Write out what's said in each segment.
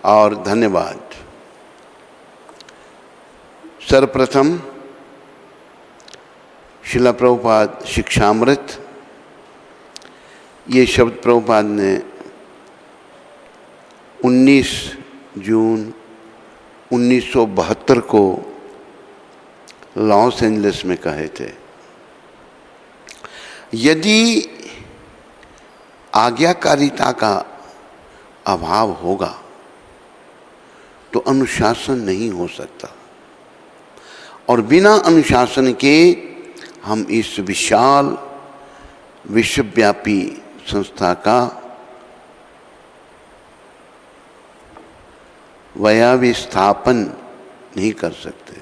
और धन्यवाद। सर्वप्रथम श्रील प्रभुपाद शिक्षामृत, ये शब्द प्रभुपाद ने 19 जून 1972 को लॉस एंजलिस में कहे थे। यदि आज्ञाकारिता का अभाव होगा तो अनुशासन नहीं हो सकता, और बिना अनुशासन के हम इस विशाल विश्वव्यापी संस्था का वैयाविस्थापन नहीं कर सकते।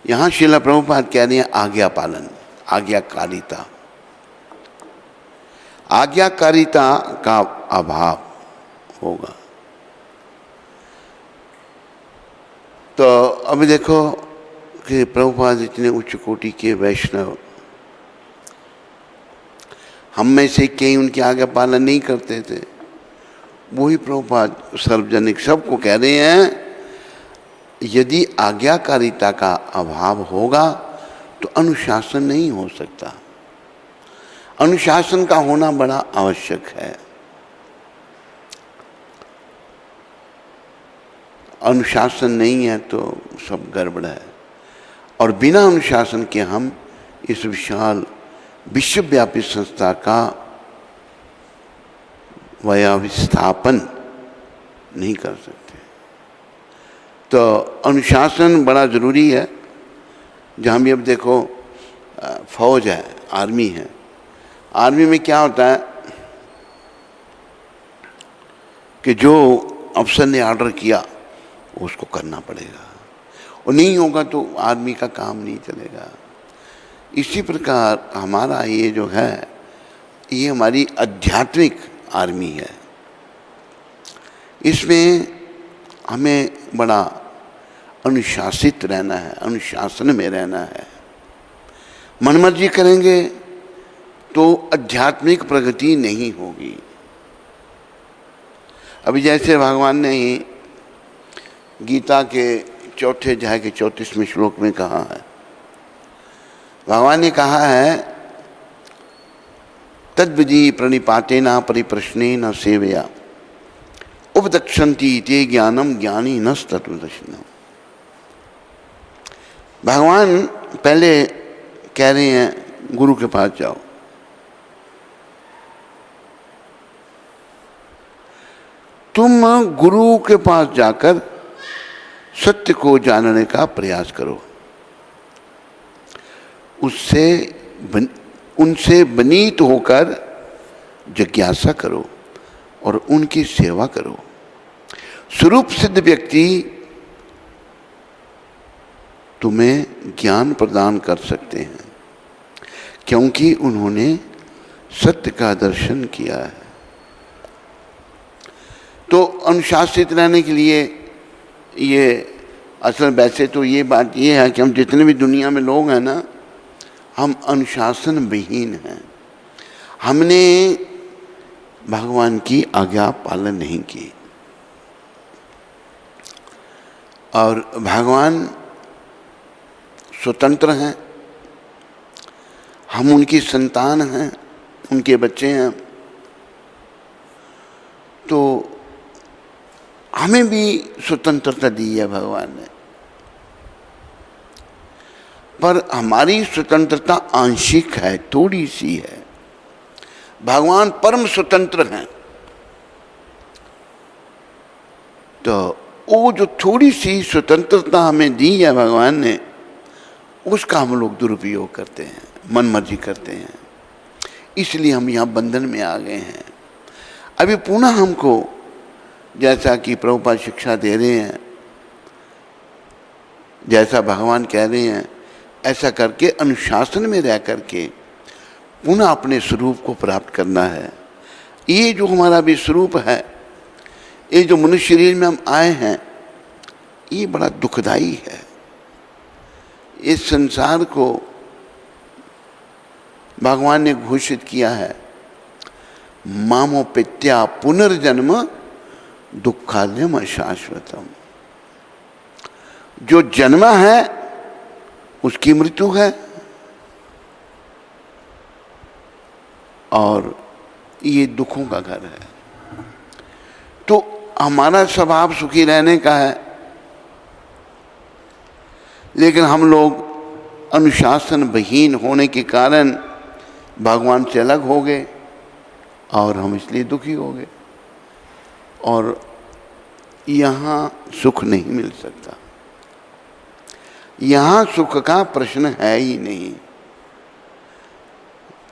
यहाँ श्रील प्रभुपाद कह रहे हैं आज्ञा पालन, आज्ञाकारिता। आज्ञाकारिता का अभाव होगा तो अभी देखो कि प्रभुपाद इतने उच्च कोटि के वैष्णव, हम में से कई उनकी आज्ञा पालन नहीं करते थे। वही प्रभुपाद सार्वजनिक सबको कह रहे हैं, यदि आज्ञाकारिता का अभाव होगा तो अनुशासन नहीं हो सकता। अनुशासन का होना बड़ा आवश्यक है। अनुशासन नहीं है तो सब गड़बड़ है, और बिना अनुशासन के हम इस विशाल विश्वव्यापी संस्था का वैयाविस्थापन नहीं कर सकते। तो अनुशासन बड़ा ज़रूरी है। जहाँ भी अब देखो फौज है, आर्मी है, आर्मी में क्या होता है कि जो अफसर ने ऑर्डर किया उसको करना पड़ेगा, और नहीं होगा तो आर्मी का काम नहीं चलेगा। इसी प्रकार हमारा ये जो है, ये हमारी आध्यात्मिक आर्मी है। इसमें हमें बड़ा अनुशासित रहना है, अनुशासन में रहना है। मनमर्जी करेंगे तो आध्यात्मिक प्रगति नहीं होगी। अभी जैसे भगवान ने ही गीता के 4 अध्याय के 34वें श्लोक में कहा है, भगवान ने कहा है, तद्विधि प्रणिपातेन परिप्रश्नेन सेवया उपदक्षन्ति ते ज्ञानम ज्ञानी नस्तत्वदर्शिनम्। भगवान पहले कह रहे हैं गुरु के पास जाओ, तुम गुरु के पास जाकर सत्य को जानने का प्रयास करो, उनसे विनीत होकर जिज्ञासा करो और उनकी सेवा करो। स्वरूप सिद्ध व्यक्ति तुम्हें ज्ञान प्रदान कर सकते हैं, क्योंकि उन्होंने सत्य का दर्शन किया है। तो अनुशासित रहने के लिए ये असल वैसे तो ये बात ये है कि हम जितने भी दुनिया में लोग हैं ना, हम अनुशासन विहीन हैं। हमने भगवान की आज्ञा पालन नहीं की, और भगवान स्वतंत्र हैं, हम उनकी संतान हैं, उनके बच्चे हैं। तो हमें भी स्वतंत्रता दी है भगवान ने, पर हमारी स्वतंत्रता आंशिक है, थोड़ी सी है। भगवान परम स्वतंत्र हैं, तो वो जो थोड़ी सी स्वतंत्रता हमें दी है भगवान ने, उसका हम लोग दुरुपयोग करते हैं, मनमर्जी करते हैं। इसलिए हम यहाँ बंधन में आ गए हैं। अभी पुनः हमको, जैसा कि प्रभुपाद शिक्षा दे रहे हैं, जैसा भगवान कह रहे हैं, ऐसा करके अनुशासन में रह करके पुनः अपने स्वरूप को प्राप्त करना है। ये जो हमारा भी स्वरूप है, ये जो मनुष्य शरीर में हम आए हैं, ये बड़ा दुखदाई है। इस संसार को भगवान ने घोषित किया है, मामोपेत्या पुनर्जन्म दुखालयम अशाश्वतम। जो जन्मा है उसकी मृत्यु है, और ये दुखों का घर है। तो हमारा स्वभाव सुखी रहने का है, लेकिन हम लोग अनुशासन विहीन होने के कारण भगवान से अलग हो गए और हम इसलिए दुखी हो गए, और यहाँ सुख नहीं मिल सकता। यहाँ सुख का प्रश्न है ही नहीं।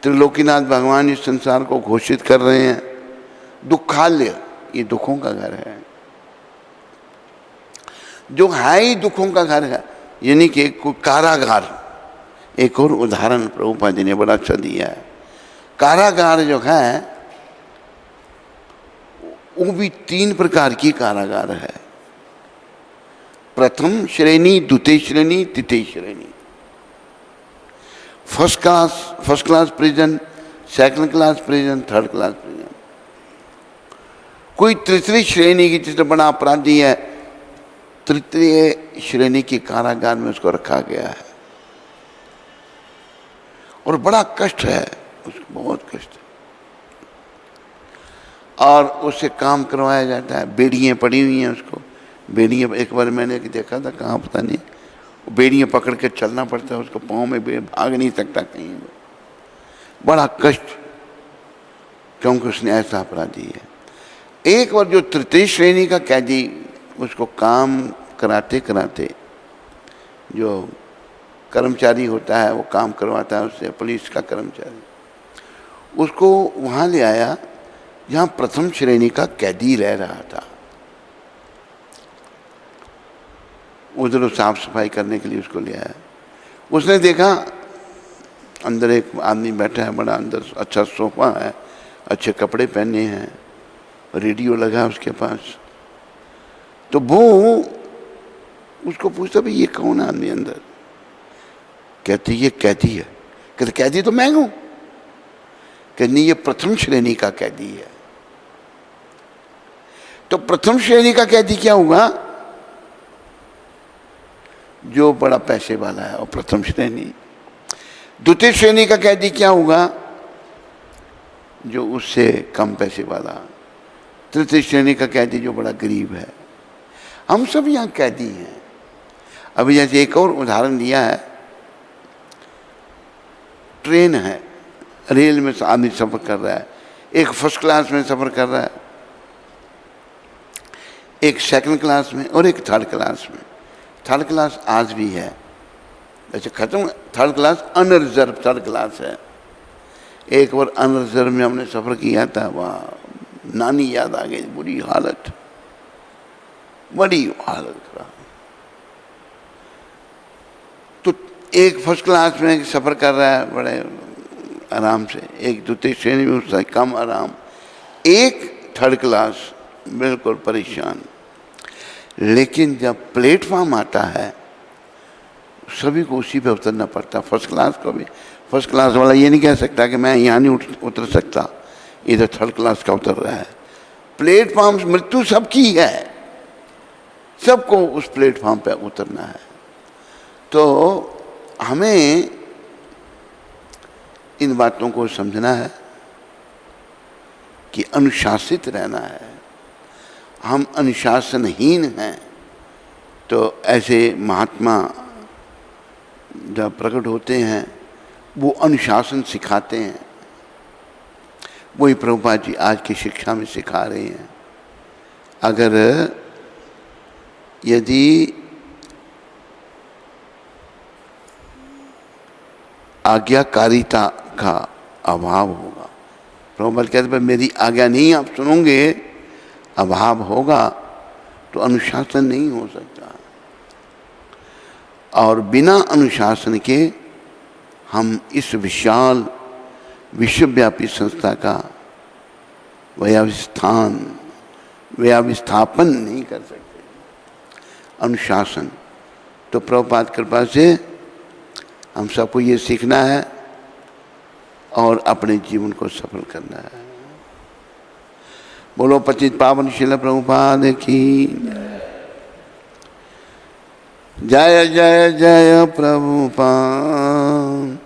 त्रिलोकीनाथ भगवान इस संसार को घोषित कर रहे हैं दुखालय, ये दुखों का घर है। जो है ही दुखों का घर है, यानी कि कोई कारागार। एक और उदाहरण प्रभुपाद जी ने बड़ा अच्छा दिया है। कारागार जो है वो भी 3 प्रकार की कारागार है। प्रथम श्रेणी, द्वितीय श्रेणी, तृतीय श्रेणी। First class prison, second class prison, third class prison. कोई तृतीय श्रेणी की, जिससे बड़ा अपराधी है, तृतीय श्रेणी के कारागार में उसको रखा गया है, और बड़ा कष्ट है उसको, बहुत कष्ट है। और उससे काम करवाया जाता है। बेड़ियाँ पड़ी हुई हैं उसको, बेड़ियाँ। एक बार मैंने देखा था, कहाँ पता नहीं, बेड़ियाँ पकड़ के चलना पड़ता है उसको, पाँव में भाग नहीं सकता कहीं, बड़ा कष्ट, क्योंकि उसने ऐसा अपराधी है। एक बार जो तृतीय श्रेणी का कैदी, उसको काम कराते कराते जो कर्मचारी होता है वो काम करवाता है उससे, पुलिस का कर्मचारी, उसको वहाँ ले आया जहाँ प्रथम श्रेणी का कैदी रह रहा था। उधर साफ सफाई करने के लिए उसको ले आया। उसने देखा अंदर एक आदमी बैठा है, बड़ा अंदर अच्छा सोफा है, अच्छे कपड़े पहने हैं, रेडियो लगा है उसके पास। तो वो उसको पूछता, भाई ये कौन आदमी अंदर? कहते ये कैदी है। कहते कैदी तो मैं हूं। कहते नहीं, ये प्रथम श्रेणी का कैदी है। तो प्रथम श्रेणी का कैदी क्या होगा? जो बड़ा पैसे वाला है, और प्रथम श्रेणी। द्वितीय श्रेणी का कैदी क्या होगा? जो उससे कम पैसे वाला। तृतीय श्रेणी का कैदी जो बड़ा गरीब है। हम सब यहाँ कैदी हैं। अभी जैसे एक और उदाहरण दिया है, ट्रेन है, रेल में आदमी सफ़र कर रहा है, एक फर्स्ट क्लास में सफ़र कर रहा है, एक सेकंड क्लास में और एक थर्ड क्लास में। थर्ड क्लास आज भी है, वैसे ख़त्म। Third class unreserved third class है। एक बार अनरिजर्व में हमने सफ़र किया था, वहाँ नानी याद आ गई, बुरी हालत, बड़ी हालत खराब। तो एक फर्स्ट क्लास में सफ़र कर रहा है बड़े आराम से, एक द्वितीय श्रेणी में उससे कम आराम, एक थर्ड क्लास बिल्कुल परेशान। लेकिन जब प्लेटफॉर्म आता है सभी को उसी पे उतरना पड़ता। फर्स्ट क्लास को भी फर्स्ट क्लास वाला ये नहीं कह सकता कि मैं यहाँ नहीं उतर सकता, इधर थर्ड क्लास का उतर रहा है। प्लेटफॉर्म, मृत्यु सबकी है, सबको उस प्लेटफॉर्म पे उतरना है। तो हमें इन बातों को समझना है कि अनुशासित रहना है। हम अनुशासनहीन हैं तो ऐसे महात्मा जब प्रकट होते हैं वो अनुशासन सिखाते हैं। वही प्रभुपाद जी आज की शिक्षा में सिखा रहे हैं। अगर यदि आज्ञाकारिता का अभाव होगा, प्रभुपाद कहते हैं मेरी आज्ञा नहीं आप सुनोगे, अभाव होगा तो अनुशासन नहीं हो सकता। और बिना अनुशासन के हम इस विशाल विश्वव्यापी संस्था का व्यावस्थापन नहीं कर सकते। अनुशासन तो प्रभुपाद कृपा से हम सबको ये सीखना है और अपने जीवन को सफल करना है। बोलो पतित पावन शिल प्रभुपाद की जय जय जय प्रभुपाद,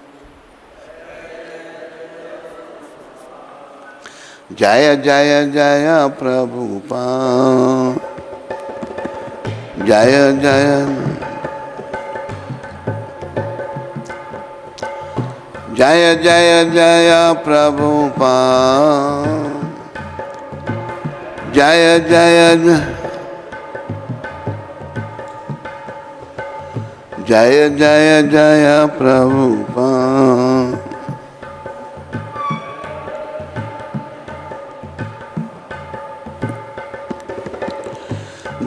जय जय जय प्रभुपाद, जय जय जय जय जय प्रभुपाद, जय जय जय जय जय प्रभुपाद।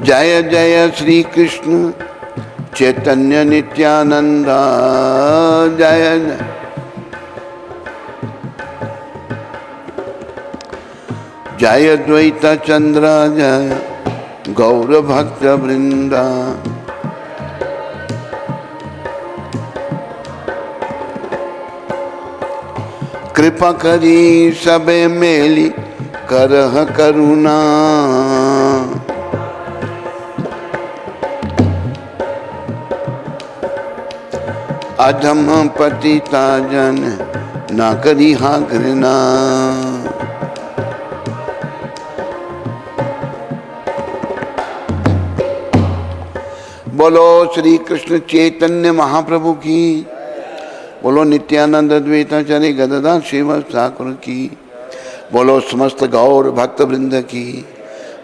जय जय श्री कृष्ण चैतन्य नित्यानंद, जय जय द्वैत चंद्र, जय गौर भक्त वृंदा। कृपा करी सबे मेली करह करुणा, अधम पतिता जन ना करी हा घृणा। बोलो श्री कृष्ण चैतन्य महाप्रभु की, बोलो नित्यानंद द्वैताचार्य गदाधर श्रीवास ठाकुर की, बोलो समस्त गौर भक्त वृंद की,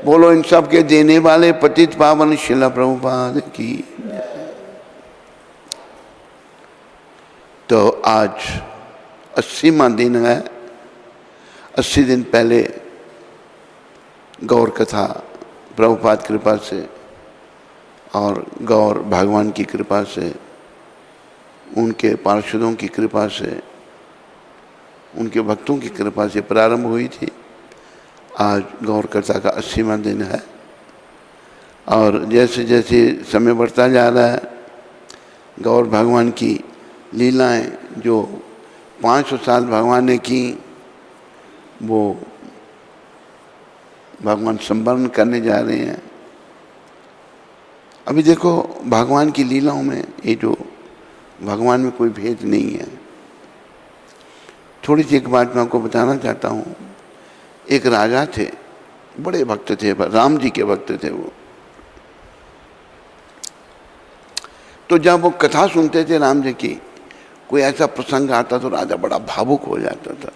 बोलो इन सब के देने वाले पतित पावन शिल प्रभुपाद की। तो आज 80वां दिन है। 80 दिन पहले गौर कथा प्रभुपाद कृपा से और गौर भगवान की कृपा से, उनके पार्षदों की कृपा से, उनके भक्तों की कृपा से प्रारंभ हुई थी। आज गौर कथा का 80वां दिन है और जैसे जैसे समय बढ़ता जा रहा है, गौर भगवान की लीलाएं जो 500 साल भगवान ने की, वो भगवान संवरण करने जा रहे हैं। अभी देखो भगवान की लीलाओं में ये जो भगवान में कोई भेद नहीं है। थोड़ी सी एक बात मैं आपको बताना चाहता हूँ। एक राजा थे, बड़े भक्त थे, राम जी के भक्त थे वो। तो जब वो कथा सुनते थे राम जी की, कोई ऐसा प्रसंग आता तो राजा बड़ा भावुक हो जाता था।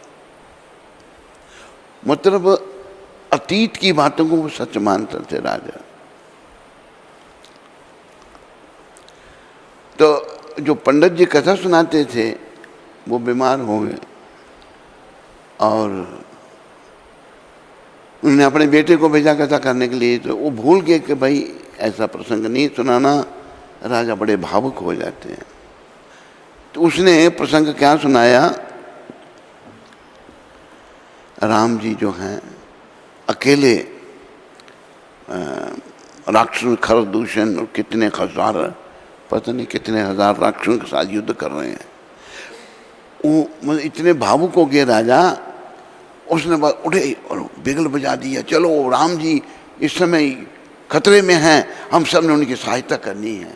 मतलब अतीत की बातों को वो सच मानते थे राजा। तो जो पंडित जी कथा सुनाते थे वो बीमार हो गए और उन्होंने अपने बेटे को भेजा कथा करने के लिए। तो वो भूल गए कि भाई ऐसा प्रसंग नहीं सुनाना, राजा बड़े भावुक हो जाते हैं। तो उसने प्रसंग क्या सुनाया, राम जी जो हैं अकेले राक्षस खरदूषण और कितने हजार, पता नहीं कितने हजार राक्षसों के साथ युद्ध कर रहे हैं। वो मतलब इतने भावुक हो गए राजा, उसने बाद उठे और बिगल बजा दिया, चलो राम जी इस समय खतरे में हैं, हम सब ने उनकी सहायता करनी है।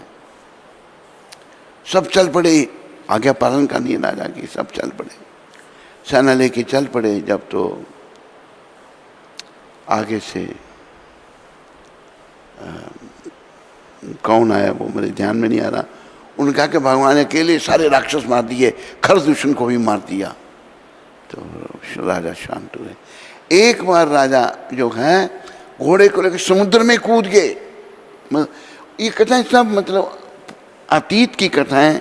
सब चल पड़े, आज्ञा पालन करनी है राजा की, सब चल पड़े, सेना लेके चल पड़े। जब तो आगे से कौन आया वो मेरे ध्यान में नहीं आ रहा, उन्होंने कहा कि भगवान ने अकेले सारे राक्षस मार दिए, खरदूषण को भी मार दिया। तो राजा शांत हुए। एक बार राजा जो है घोड़े को लेकर समुद्र में कूद गए। ये कथाएं सब मतलब अतीत की कथाएं,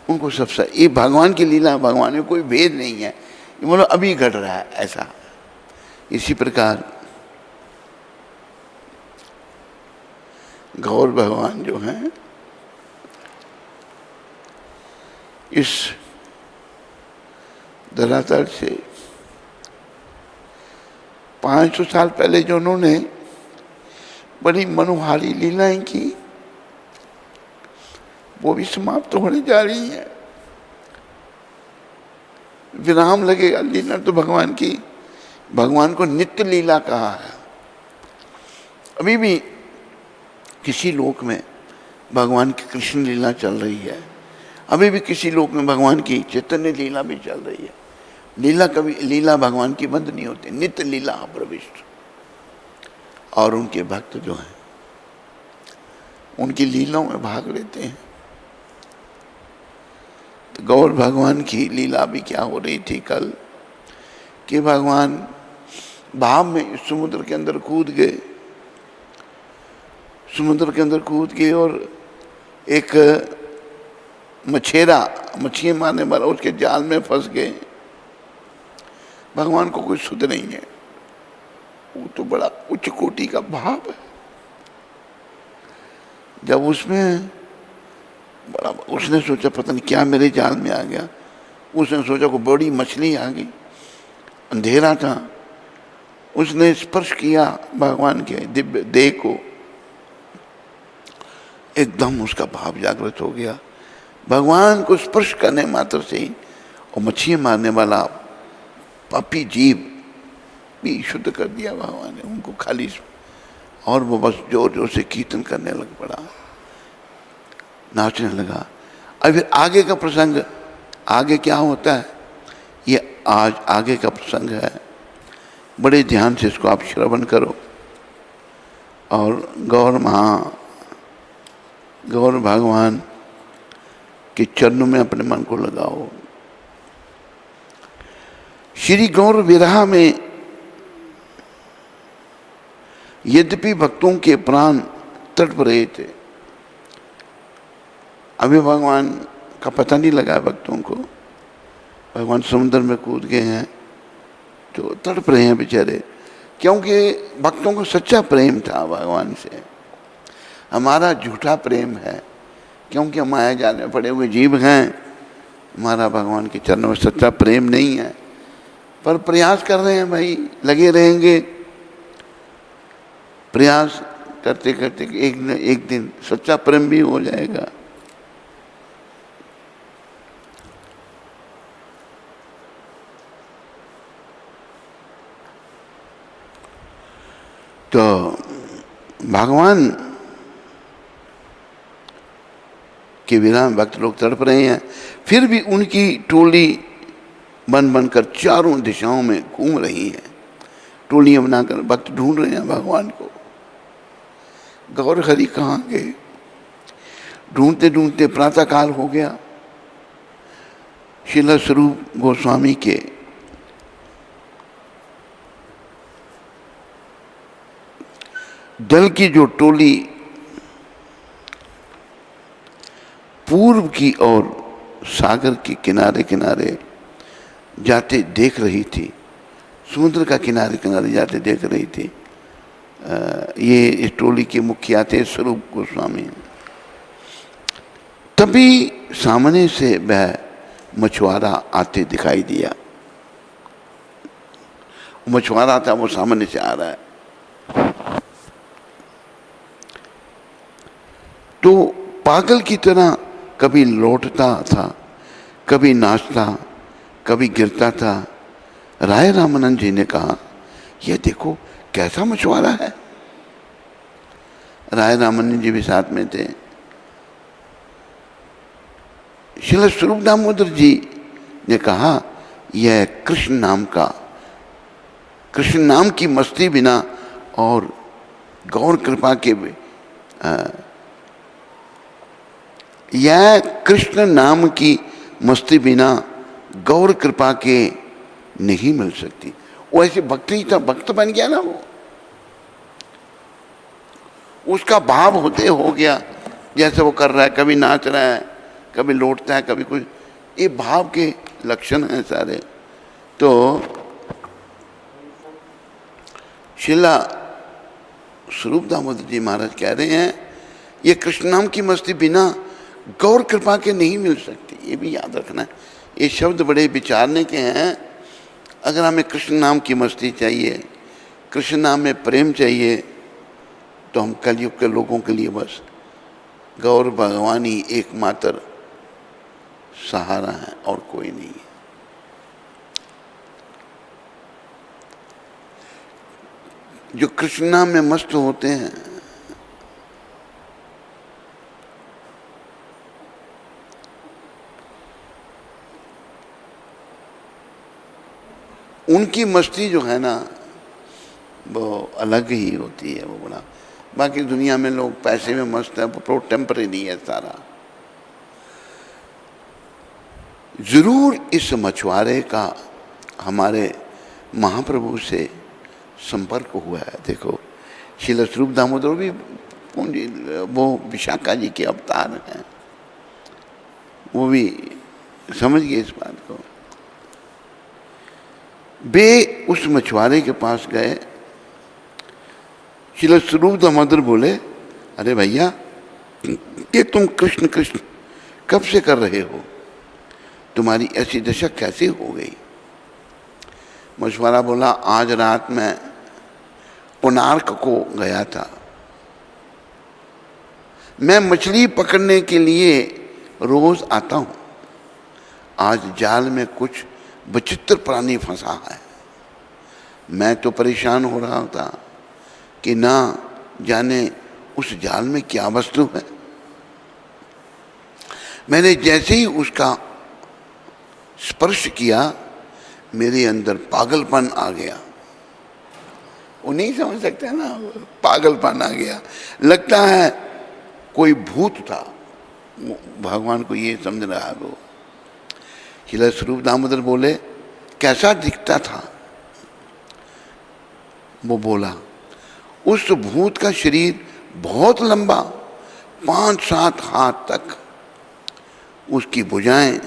उनको सब ये भगवान की लीला, भगवान में कोई भेद नहीं है, मतलब अभी घट रहा है ऐसा। इसी प्रकार गौर भगवान जो हैं इस धरातल से 500 साल पहले जो उन्होंने बड़ी मनोहारी लीलाएं की, वो भी समाप्त होने जा रही हैं। विराम लगेगा लीला तो भगवान की। भगवान को नित्य लीला कहा है। अभी भी किसी लोक में भगवान की कृष्ण लीला चल रही है, अभी भी किसी लोक में भगवान की चैतन्य लीला भी चल रही है। लीला भगवान की बंद नहीं होती, नित्य लीला प्रविष्ट। और उनके भक्त जो हैं उनकी लीलाओं में भाग लेते हैं। तो गौर भगवान की लीला भी क्या हो रही थी कल, कि भगवान भाव में समुद्र के अंदर कूद गए, समुद्र के अंदर कूद गए और एक मछेरा, मछली मारने वाला, उसके जाल में फंस गए। भगवान को कोई सुध नहीं है, वो तो बड़ा उच्च कोटि का भाव है। जब उसमें बड़ा, उसने सोचा पता नहीं क्या मेरे जाल में आ गया, उसने सोचा कोई बड़ी मछली आ गई, अंधेरा था, उसने स्पर्श किया भगवान के दिव्य देह को, एकदम उसका भाव जागृत हो गया। भगवान को स्पर्श करने मात्र से ही और मछली मारने वाला पापी जीव भी शुद्ध कर दिया भगवान ने उनको खाली। और वो बस जोर जोर से कीर्तन करने लग पड़ा, नाचने लगा। अब फिर आगे का प्रसंग, आगे क्या होता है ये आज आगे का प्रसंग है। बड़े ध्यान से इसको आप श्रवण करो और गौर भगवान के चरणों में अपने मन को लगाओ। श्री गौर विरह में यद्यपि भक्तों के प्राण तड़प रहे थे, अभी भगवान का पता नहीं लगा भक्तों को, भगवान समुद्र में कूद गए हैं तो तड़प रहे हैं बेचारे, क्योंकि भक्तों को सच्चा प्रेम था भगवान से। हमारा झूठा प्रेम है, क्योंकि हम माया जाल में पड़े हुए जीव हैं, हमारा भगवान के चरणों में सच्चा प्रेम नहीं है। पर प्रयास कर रहे हैं भाई, लगे रहेंगे प्रयास करते करते एक दिन सच्चा प्रेम भी हो जाएगा। तो भगवान के विरह भक्त लोग तड़प रहे हैं, फिर भी उनकी टोली बन बनकर चारों दिशाओं में घूम रही है। टोलियां बनाकर भक्त ढूंढ रहे हैं भगवान को। गौर हरि कहाँ गए? ढूंढते ढूंढते प्रातः काल हो गया। श्रील स्वरूप गोस्वामी के दल की जो टोली पूर्व की ओर सागर के किनारे किनारे जाते देख रही थी, समुद्र का किनारे किनारे जाते देख रही थी, ये इस टोली के मुखिया थे स्वरूप गोस्वामी। तभी सामने से वह मछुआरा आते दिखाई दिया। मछुआरा था, वो सामने से आ रहा है। तो पागल की तरह कभी लौटता था, कभी नाचता, कभी गिरता था। राय रामानंद जी ने कहा, यह देखो कैसा मछुआरा है। राय रामानंद जी भी साथ में थे। श्रील स्वरूप दामोदर जी ने कहा, यह कृष्ण नाम की मस्ती बिना और गौर कृपा के यह कृष्ण नाम की मस्ती बिना गौर कृपा के नहीं मिल सकती। वो ऐसे भक्त ही था, भक्त बन गया ना वो, उसका भाव होते हो गया। जैसे वो कर रहा है, कभी नाच रहा है, कभी लौटता है, कभी कुछ, ये भाव के लक्षण हैं सारे। तो श्रीला स्वरूप दामोदर जी महाराज कह रहे हैं, ये कृष्ण नाम की मस्ती बिना गौर कृपा के नहीं मिल सकती। ये भी याद रखना है, ये शब्द बड़े विचारने के हैं। अगर हमें कृष्ण नाम की मस्ती चाहिए, कृष्ण नाम में प्रेम चाहिए, तो हम कलयुग के लोगों के लिए बस गौर भगवान ही एकमात्र सहारा है और कोई नहीं है। जो कृष्ण नाम में मस्त होते हैं, उनकी मस्ती जो है ना वो अलग ही होती है। वो बड़ा, बाकी दुनिया में लोग पैसे में मस्त है, वो टेम्परेरी है सारा। जरूर इस मछुआरे का हमारे महाप्रभु से संपर्क हुआ है। देखो श्रील स्वरूप दामोदर भी वो विशाखा जी के अवतार हैं, वो भी समझ गए इस बात को। वे उस मछुआरे के पास गए। श्रील स्वरूप दामोदर बोले, अरे भैया ये तुम कृष्ण कृष्ण कब से कर रहे हो, तुम्हारी ऐसी दशा कैसे हो गई? मछुआरा बोला, आज रात मैं कोणार्क को गया था, मैं मछली पकड़ने के लिए रोज आता हूं, आज जाल में कुछ विचित्र प्राणी फंसा है। मैं तो परेशान हो रहा था कि ना जाने उस जाल में क्या वस्तु है। मैंने जैसे ही उसका स्पर्श किया, मेरे अंदर पागलपन आ गया। वो नहीं समझ सकते ना, पागलपन आ गया, लगता है कोई भूत था। भगवान को ये समझ रहा है वो। श्रील स्वरूप दामोदर बोले, कैसा दिखता था? वो बोला, उस भूत का शरीर बहुत लंबा, 5-7 हाथ तक, उसकी भुजाएं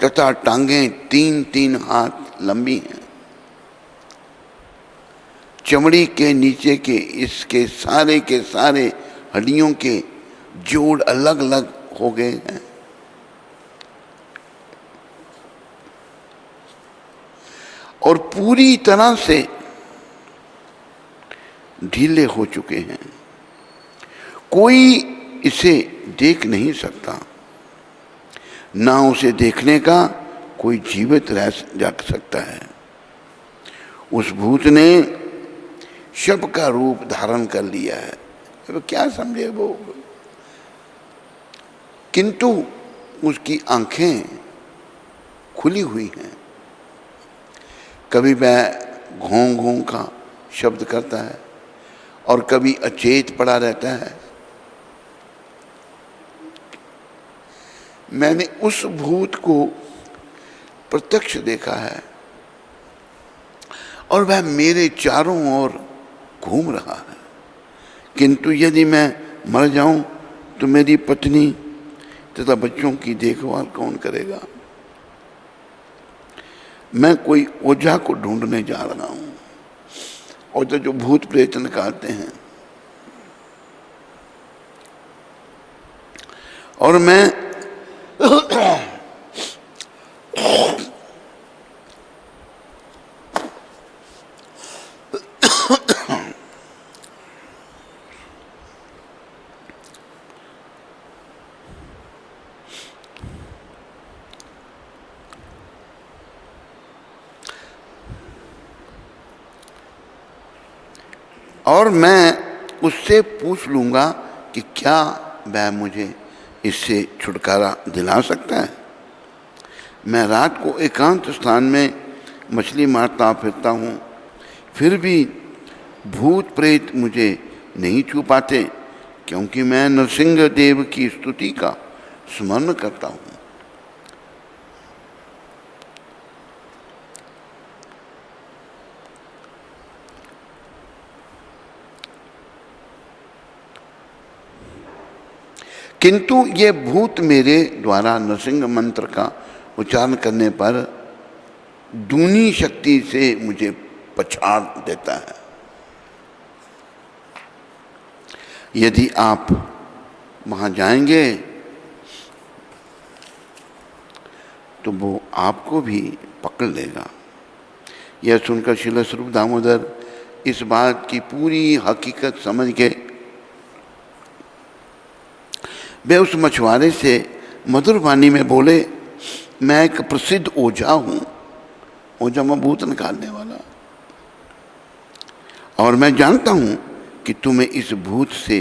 तथा टांगें 3-3 हाथ लंबी हैं। चमड़ी के नीचे के इसके सारे के सारे हड्डियों के जोड़ अलग अलग हो गए हैं। और पूरी तरह से ढीले हो चुके हैं, कोई इसे देख नहीं सकता, ना उसे देखने का कोई जीवित रह जा सकता है। उस भूत ने शव का रूप धारण कर लिया है। तो क्या समझे वो, किंतु उसकी आंखें खुली हुई हैं। कभी वह घों घों का शब्द करता है और कभी अचेत पड़ा रहता है। मैंने उस भूत को प्रत्यक्ष देखा है और वह मेरे चारों ओर घूम रहा है। किंतु यदि मैं मर जाऊं तो मेरी पत्नी तथा बच्चों की देखभाल कौन करेगा? मैं कोई ओझा को ढूंढने जा रहा हूं। और तो जो भूत प्रेत निकालते हैं, और मैं और मैं उससे पूछ लूँगा कि क्या वह मुझे इससे छुटकारा दिला सकता है। मैं रात को एकांत स्थान में मछली मारता फिरता हूँ, फिर भी भूत प्रेत मुझे नहीं छू पाते, क्योंकि मैं नरसिंह देव की स्तुति का स्मरण करता हूँ। किंतु ये भूत मेरे द्वारा नरसिंह मंत्र का उच्चारण करने पर दूनी शक्ति से मुझे पछाड़ देता है। यदि आप वहां जाएंगे तो वो आपको भी पकड़ लेगा। यह सुनकर श्रील स्वरूप दामोदर इस बात की पूरी हकीकत समझ गए। वे उस मछुआरे से मधुर वाणी में बोले, मैं एक प्रसिद्ध ओझा हूँ। ओझा में भूत निकालने वाला। और मैं जानता हूं कि तुम्हें इस भूत से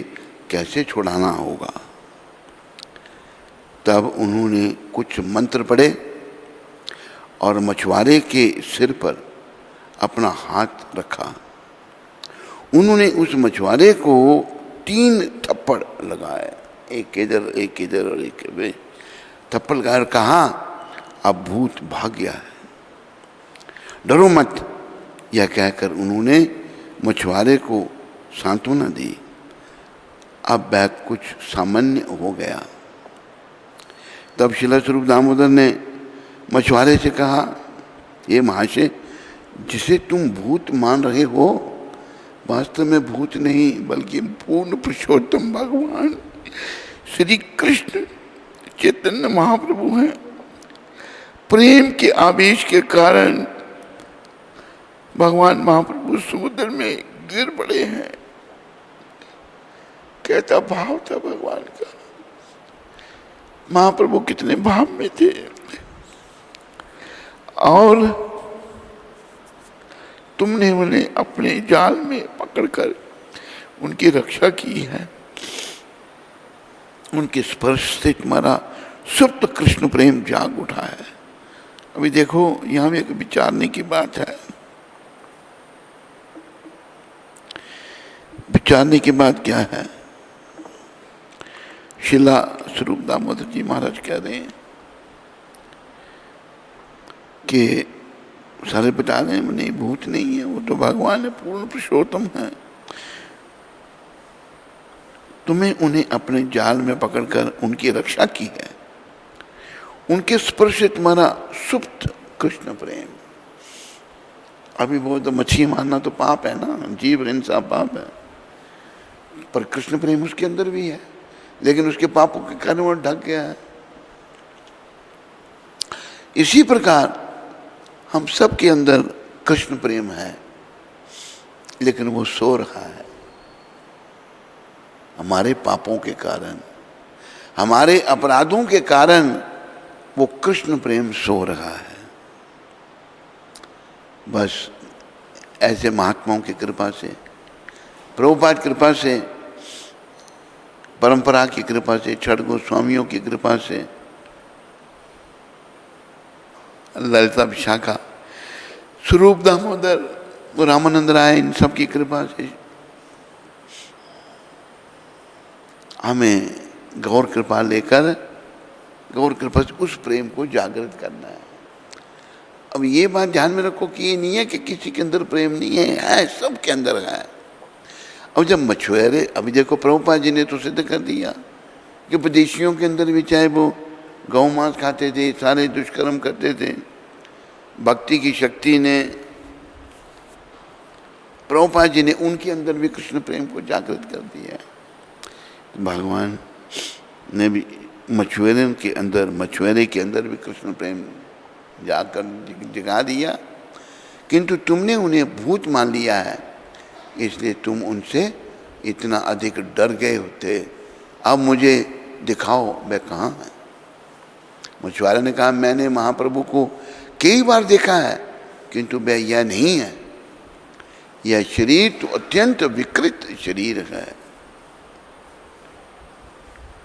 कैसे छुड़ाना होगा। तब उन्होंने कुछ मंत्र पढ़े और मछुआरे के सिर पर अपना हाथ रखा। उन्होंने उस मछुआरे को 3 थप्पड़ लगाए, एक इधर एक इधर और एक इधर। थप्पड़ लगाकर कहा, अब भूत भाग गया है, डरो मत। यह कहकर उन्होंने मछुआरे को सांत्वना दी। अब वह कुछ सामान्य हो गया। तब शिला स्वरूप दामोदर ने मछुआरे से कहा, ये महाशय, जिसे तुम भूत मान रहे हो वास्तव में भूत नहीं बल्कि पूर्ण पुरुषोत्तम भगवान श्री कृष्ण चैतन्य महाप्रभु हैं। प्रेम के आवेश के कारण भगवान महाप्रभु समुद्र में गिर पड़े हैं। कैसा भाव था भगवान का। महाप्रभु कितने भाव में थे और तुमने उन्हें अपने जाल में पकड़कर उनकी रक्षा की है। उनके स्पर्श से तुम्हारा सुप्त कृष्ण प्रेम जाग उठा है। अभी देखो, यहां एक विचारने की बात है। विचारने की बात क्या है? शिला स्वरूप दामोदर जी महाराज कह रहे हैं कि सारे बता रहे हैं नहीं, भूत नहीं है, वो तो भगवान है, पूर्ण पुरुषोत्तम है। तुम्हें उन्हें अपने जाल में पकड़कर उनकी रक्षा की है। उनके स्पर्श से तुम्हारा सुप्त कृष्ण प्रेम। अभी वो तो मछली मारना तो पाप है ना, जीव हिंसा पाप है, पर कृष्ण प्रेम उसके अंदर भी है, लेकिन उसके पापों के कारण वो ढक गया है। इसी प्रकार हम सब के अंदर कृष्ण प्रेम है, लेकिन वो सो रहा है हमारे पापों के कारण, हमारे अपराधों के कारण वो कृष्ण प्रेम सो रहा है। बस ऐसे महात्माओं की कृपा से, प्रभुपाद कृपा से, परंपरा की कृपा से, छठ गोस्वामियों की कृपा से, ललिता विशाखा, स्वरूप दामोदर, रामानंद राय, इन सब की कृपा से हमें गौर कृपा लेकर, गौर कृपा से उस प्रेम को जागृत करना है। अब ये बात ध्यान में रखो कि ये नहीं है कि किसी के अंदर प्रेम नहीं है, सब के अंदर है। अब जब मछुआरे, अभी देखो प्रभुपाद जी ने तो सिद्ध कर दिया कि विदेशियों के अंदर भी, चाहे वो गौ मांस खाते थे, सारे दुष्कर्म करते थे, भक्ति की शक्ति ने, प्रभुपाद जी ने उनके अंदर भी कृष्ण प्रेम को जागृत कर दिया। भगवान ने भी मछुआरे के अंदर भी कृष्ण प्रेम जाकर जगा दिया, किंतु तुमने उन्हें भूत मान लिया है, इसलिए तुम उनसे इतना अधिक डर गए होते। अब मुझे दिखाओ मैं कहाँ है। मछुआरे ने कहा, मैंने महाप्रभु को कई बार देखा है, किंतु वह यह नहीं है, यह शरीर तो अत्यंत विकृत शरीर है।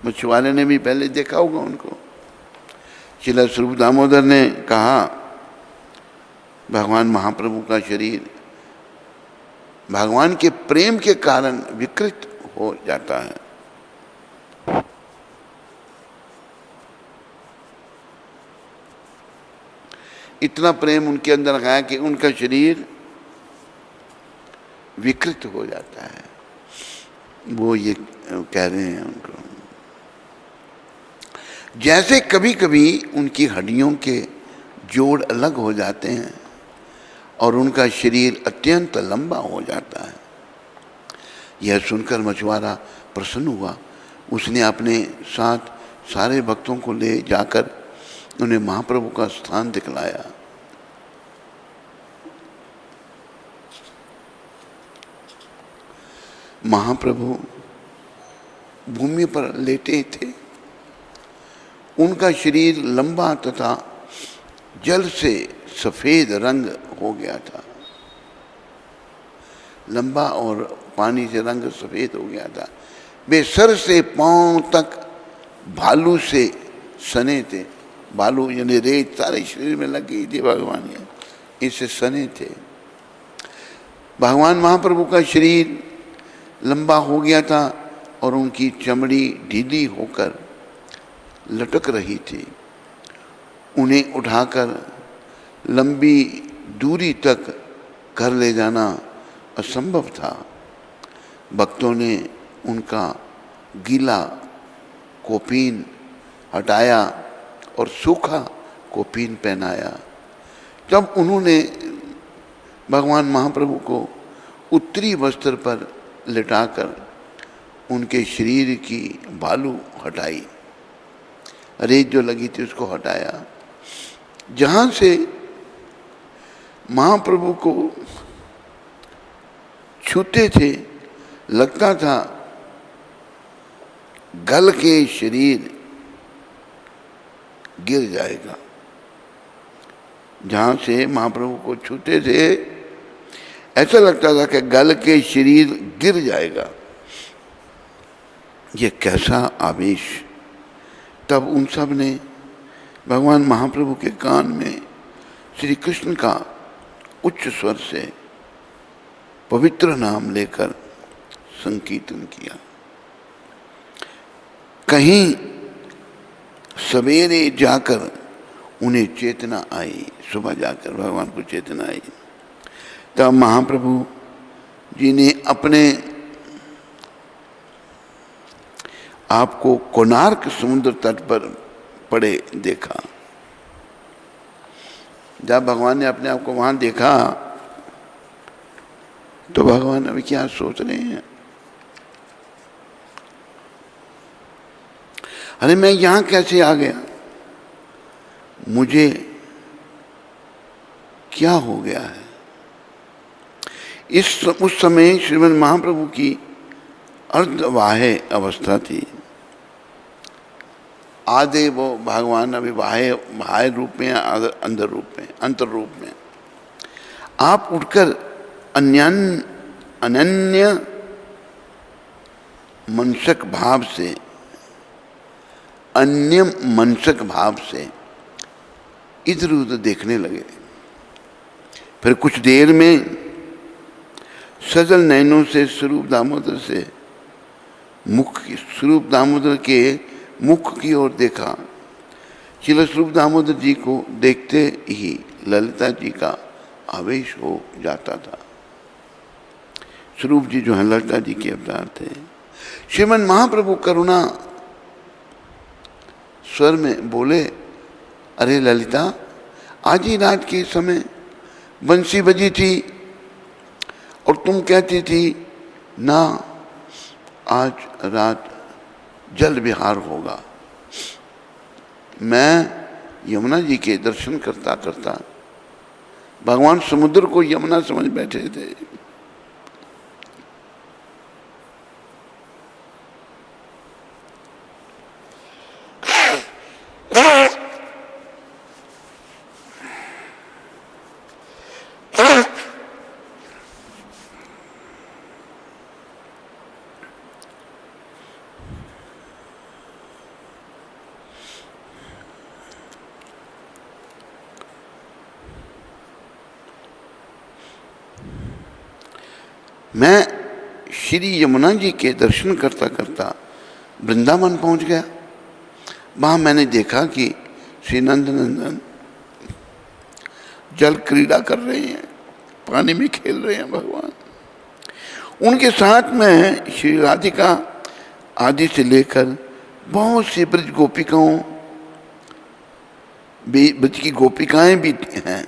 मछुआरे ने भी पहले देखा होगा उनको। शिला स्वरूप दामोदर ने कहा, भगवान महाप्रभु का शरीर भगवान के प्रेम के कारण विकृत हो जाता है। इतना प्रेम उनके अंदर है कि उनका शरीर विकृत हो जाता है। वो ये कह रहे हैं उनको, जैसे कभी कभी उनकी हड्डियों के जोड़ अलग हो जाते हैं और उनका शरीर अत्यंत लंबा हो जाता है। यह सुनकर मछुआरा प्रसन्न हुआ। उसने अपने साथ सारे भक्तों को ले जाकर उन्हें महाप्रभु का स्थान दिखलाया। महाप्रभु भूमि पर लेटे थे। उनका शरीर लंबा तथा जल से सफेद रंग हो गया था। लंबा और पानी से रंग सफ़ेद हो गया था। वे सर से पांव तक भालू से सने थे। भालू यानी रेत सारे शरीर में लग गई थी भगवान के, इससे सने थे। भगवान महाप्रभु का शरीर लंबा हो गया था और उनकी चमड़ी ढीली होकर लटक रही थी। उन्हें उठाकर लंबी दूरी तक घर ले जाना असंभव था। भक्तों ने उनका गीला कोपीन हटाया और सूखा कोपीन पहनाया। तब उन्होंने भगवान महाप्रभु को उत्तरी वस्त्र पर लिटाकर उनके शरीर की भालू हटाई, रेत जो लगी थी उसको हटाया। जहाँ से महाप्रभु को छूते थे लगता था गल के शरीर गिर जाएगा। जहाँ से महाप्रभु को छूते थे ऐसा लगता था कि गल के शरीर गिर जाएगा। ये कैसा आवेश! तब उन सब ने भगवान महाप्रभु के कान में श्री कृष्ण का उच्च स्वर से पवित्र नाम लेकर संकीर्तन किया। कहीं सवेरे जाकर उन्हें चेतना आई, सुबह जाकर भगवान को चेतना आई। तब महाप्रभु जी ने अपने आपको कोणार्क समुद्र तट पर पड़े देखा। जब भगवान ने अपने आप को वहां देखा तो भगवान अभी क्या सोच रहे हैं, अरे मैं यहां कैसे आ गया, मुझे क्या हो गया है। उस समय श्रीमद् महाप्रभु की अर्धवाह्य अवस्था थी। आधे वो भगवान अभी बाह्य रूप में, अंदर रूप में, अंतर रूप में। आप उठकर अनन्य मनसक भाव से, अन्य मनसक भाव से इधर उधर देखने लगे। फिर कुछ देर में सजल नयनों से स्वरूप दामोदर से स्वरूप दामोदर के मुख की ओर देखा। श्री स्वरूप दामोदर जी को देखते ही ललिता जी का आवेश हो जाता था। स्वरूप जी जो है ललिता जी के अवतार थे। श्रीमन महाप्रभु करुणा स्वर में बोले, अरे ललिता, आज ही रात के समय बंसी बजी थी और तुम कहती थी ना आज रात जल विहार होगा। मैं यमुना जी के दर्शन करता करता, भगवान समुद्र को यमुना समझ बैठे थे, मैं श्री यमुना जी के दर्शन करता करता वृंदावन पहुंच गया। वहाँ मैंने देखा कि श्री नंदनंदन जल क्रीड़ा कर रहे हैं, पानी में खेल रहे हैं भगवान। उनके साथ में श्री राधिका आदि से लेकर बहुत सी ब्रज गोपिकाओं, ब्रज की गोपिकाएं भी हैं।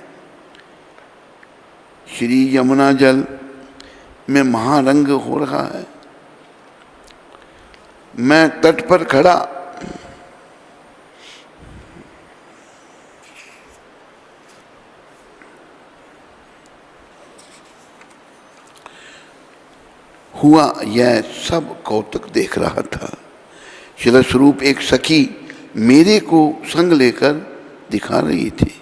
श्री यमुना जल में महारंग हो रहा है। मैं तट पर खड़ा हुआ, यह सब कौतुक देख रहा था। शिला स्वरूप एक सखी मेरे को संग लेकर दिखा रही थी।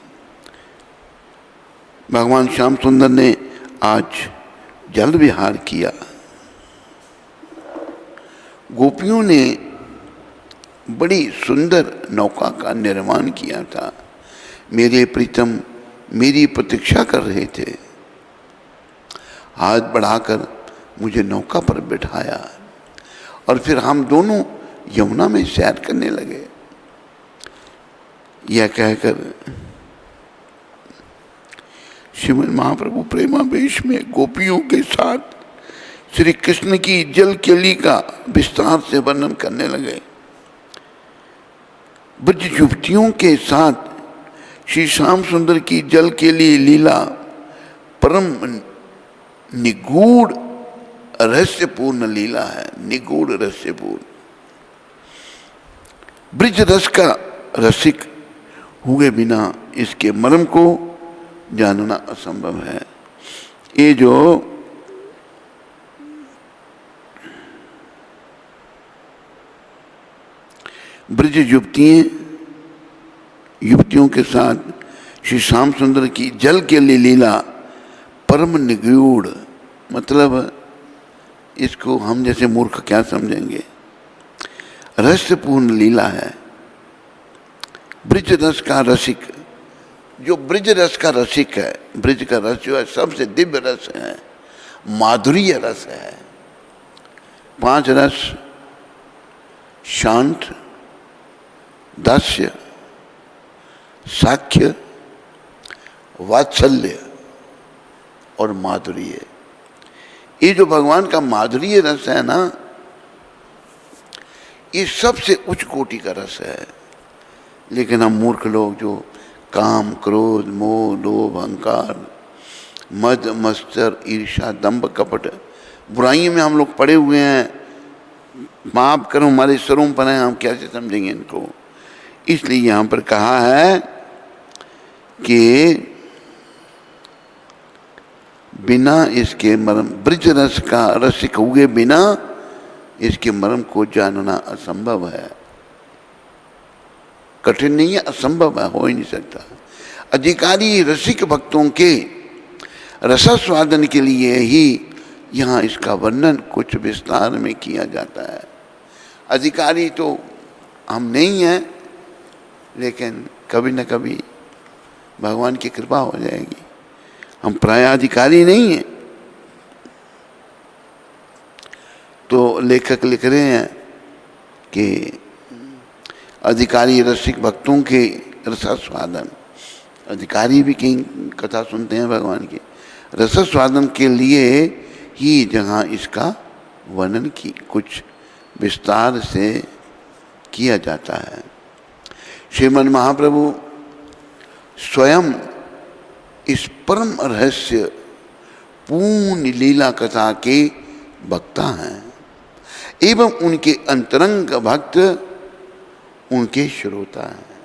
भगवान श्याम सुंदर ने आज जल विहार किया। गोपियों ने बड़ी सुंदर नौका का निर्माण किया था। मेरे प्रीतम मेरी प्रतीक्षा कर रहे थे, हाथ बढ़ाकर मुझे नौका पर बिठाया और फिर हम दोनों यमुना में सैर करने लगे। यह कहकर श्रीमद् महाप्रभु प्रेमावेश में गोपियों के साथ श्री कृष्ण की जल केली का विस्तार से वर्णन करने लगे। ब्रज युवतियों के साथ श्री श्याम सुंदर की जल केली लीला परम निगूढ़ रहस्यपूर्ण लीला है, निगूढ़ रहस्यपूर्ण। ब्रज रस का रसिक हुए बिना इसके मर्म को जानना असंभव है। ये जो ब्रज युवतियों के साथ श्री श्याम सुंदर की जल के लिए लीला परम निगूढ़, मतलब इसको हम जैसे मूर्ख क्या समझेंगे, रहस्यपूर्ण लीला है। ब्रज रस का रसिक, जो ब्रज रस का रसिक है, ब्रज का रस जो है सबसे दिव्य रस है, माधुर्य रस है। 5 रस शांत, दास्य, साख्य, वात्सल्य और माधुर्य। ये जो भगवान का माधुर्य रस है ना, ये सबसे उच्च कोटि का रस है। लेकिन हम मूर्ख लोग जो काम, क्रोध, मोह, लोभ, अहंकार, मद, मत्सर, ईर्ष्या, दंभ, कपट, बुराइयों में हम लोग पड़े हुए हैं। माफ करो, हमारे सरों पर हैं, हम कैसे समझेंगे इनको। इसलिए यहाँ पर कहा है कि बिना इसके मर्म, ब्रज रस का रसिक हुए बिना इसके मर्म को जानना असंभव है। कठिन नहीं है, असंभव है, हो ही नहीं सकता। अधिकारी रसिक भक्तों के रसास्वादन के लिए ही यहाँ इसका वर्णन कुछ विस्तार में किया जाता है। अधिकारी तो हम नहीं हैं, लेकिन कभी न कभी भगवान की कृपा हो जाएगी। हम प्राय अधिकारी नहीं हैं। तो लेखक लिख रहे हैं कि अधिकारी रसिक भक्तों के रसास्वादन, अधिकारी भी कहीं कथा सुनते हैं भगवान की, रसास्वादन के लिए ही जहाँ इसका वर्णन की कुछ विस्तार से किया जाता है। श्रीमद् महाप्रभु स्वयं इस परम रहस्य पूर्ण लीला कथा के वक्ता हैं एवं उनके अंतरंग भक्त उनके श्रोता हैं।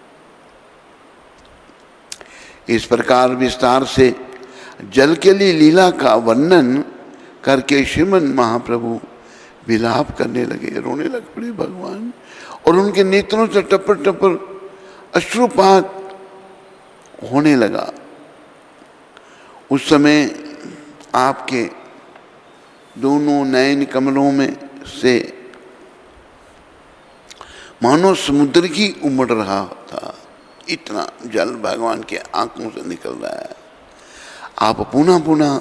इस प्रकार विस्तार से जल के लिए लीला का वर्णन करके श्रीमद् महाप्रभु विलाप करने लगे, रोने लग पड़े भगवान, और उनके नेत्रों से टपर टपर अश्रुपात होने लगा। उस समय आपके दोनों नयन कमलों में से मानो समुद्र ही उमड़ रहा था, इतना जल भगवान के आंखों से निकल रहा है। आप पुनः पुनः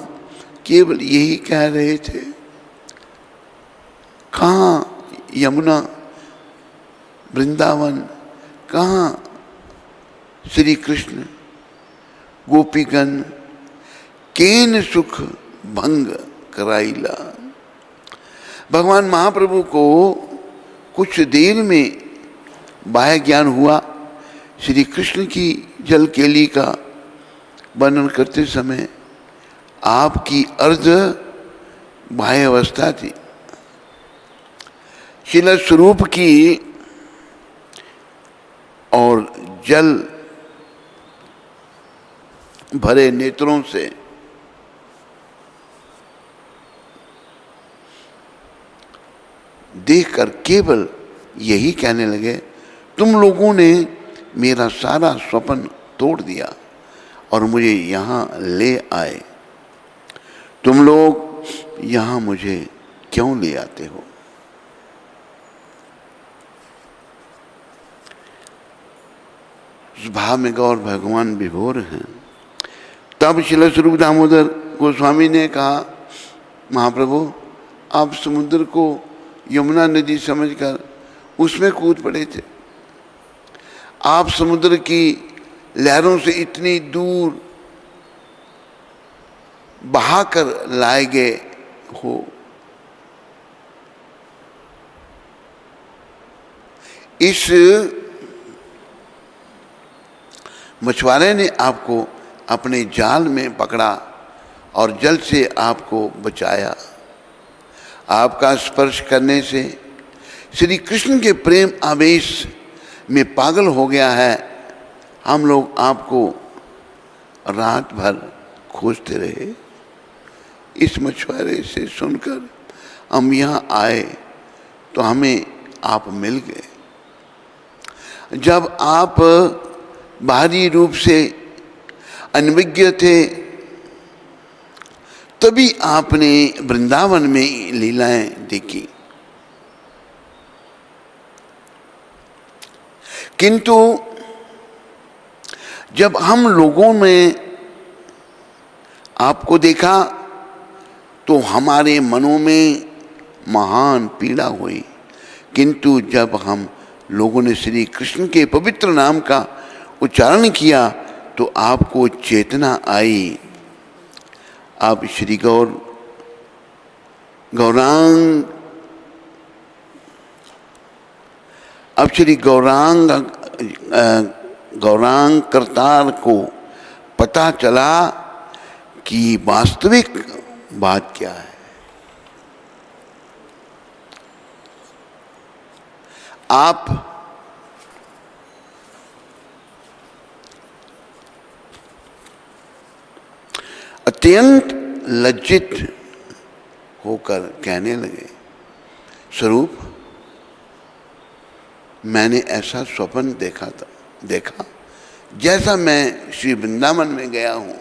केवल यही कह रहे थे, कहाँ यमुना, वृंदावन, कहाँ श्री कृष्ण, गोपीगण, केन सुख भंग कराइला। भगवान महाप्रभु को कुछ देर में बाह्य ज्ञान हुआ। श्री कृष्ण की जल केली का वर्णन करते समय आपकी अर्ध बाह्य अवस्था थी। शिला स्वरूप की और जल भरे नेत्रों से देखकर केवल यही कहने लगे, तुम लोगों ने मेरा सारा स्वप्न तोड़ दिया और मुझे यहाँ ले आए। तुम लोग यहाँ मुझे क्यों ले आते हो? उस भाव में गौर भगवान विभोर हैं। तब श्रील स्वरूप दामोदर गोस्वामी ने कहा, महाप्रभु आप समुद्र को यमुना नदी समझकर उसमें कूद पड़े थे। आप समुद्र की लहरों से इतनी दूर बहाकर लाए गए हो। इस मछुआरे ने आपको अपने जाल में पकड़ा और जल से आपको बचाया। आपका स्पर्श करने से श्री कृष्ण के प्रेम आवेश में पागल हो गया है। हम लोग आपको रात भर खोजते रहे। इस मछुआरे से सुनकर हम यहाँ आए तो हमें आप मिल गए। जब आप बाहरी रूप से अनभिज्ञ थे तभी आपने वृंदावन में लीलाएं देखी, किंतु जब हम लोगों में आपको देखा तो हमारे मनों में महान पीड़ा हुई। किंतु जब हम लोगों ने श्री कृष्ण के पवित्र नाम का उच्चारण किया तो आपको चेतना आई। आप श्री गौरांग करतार को पता चला कि वास्तविक बात क्या है। आप अत्यंत लज्जित होकर कहने लगे, स्वरूप मैंने ऐसा स्वप्न देखा जैसा मैं श्री वृंदावन में गया हूँ।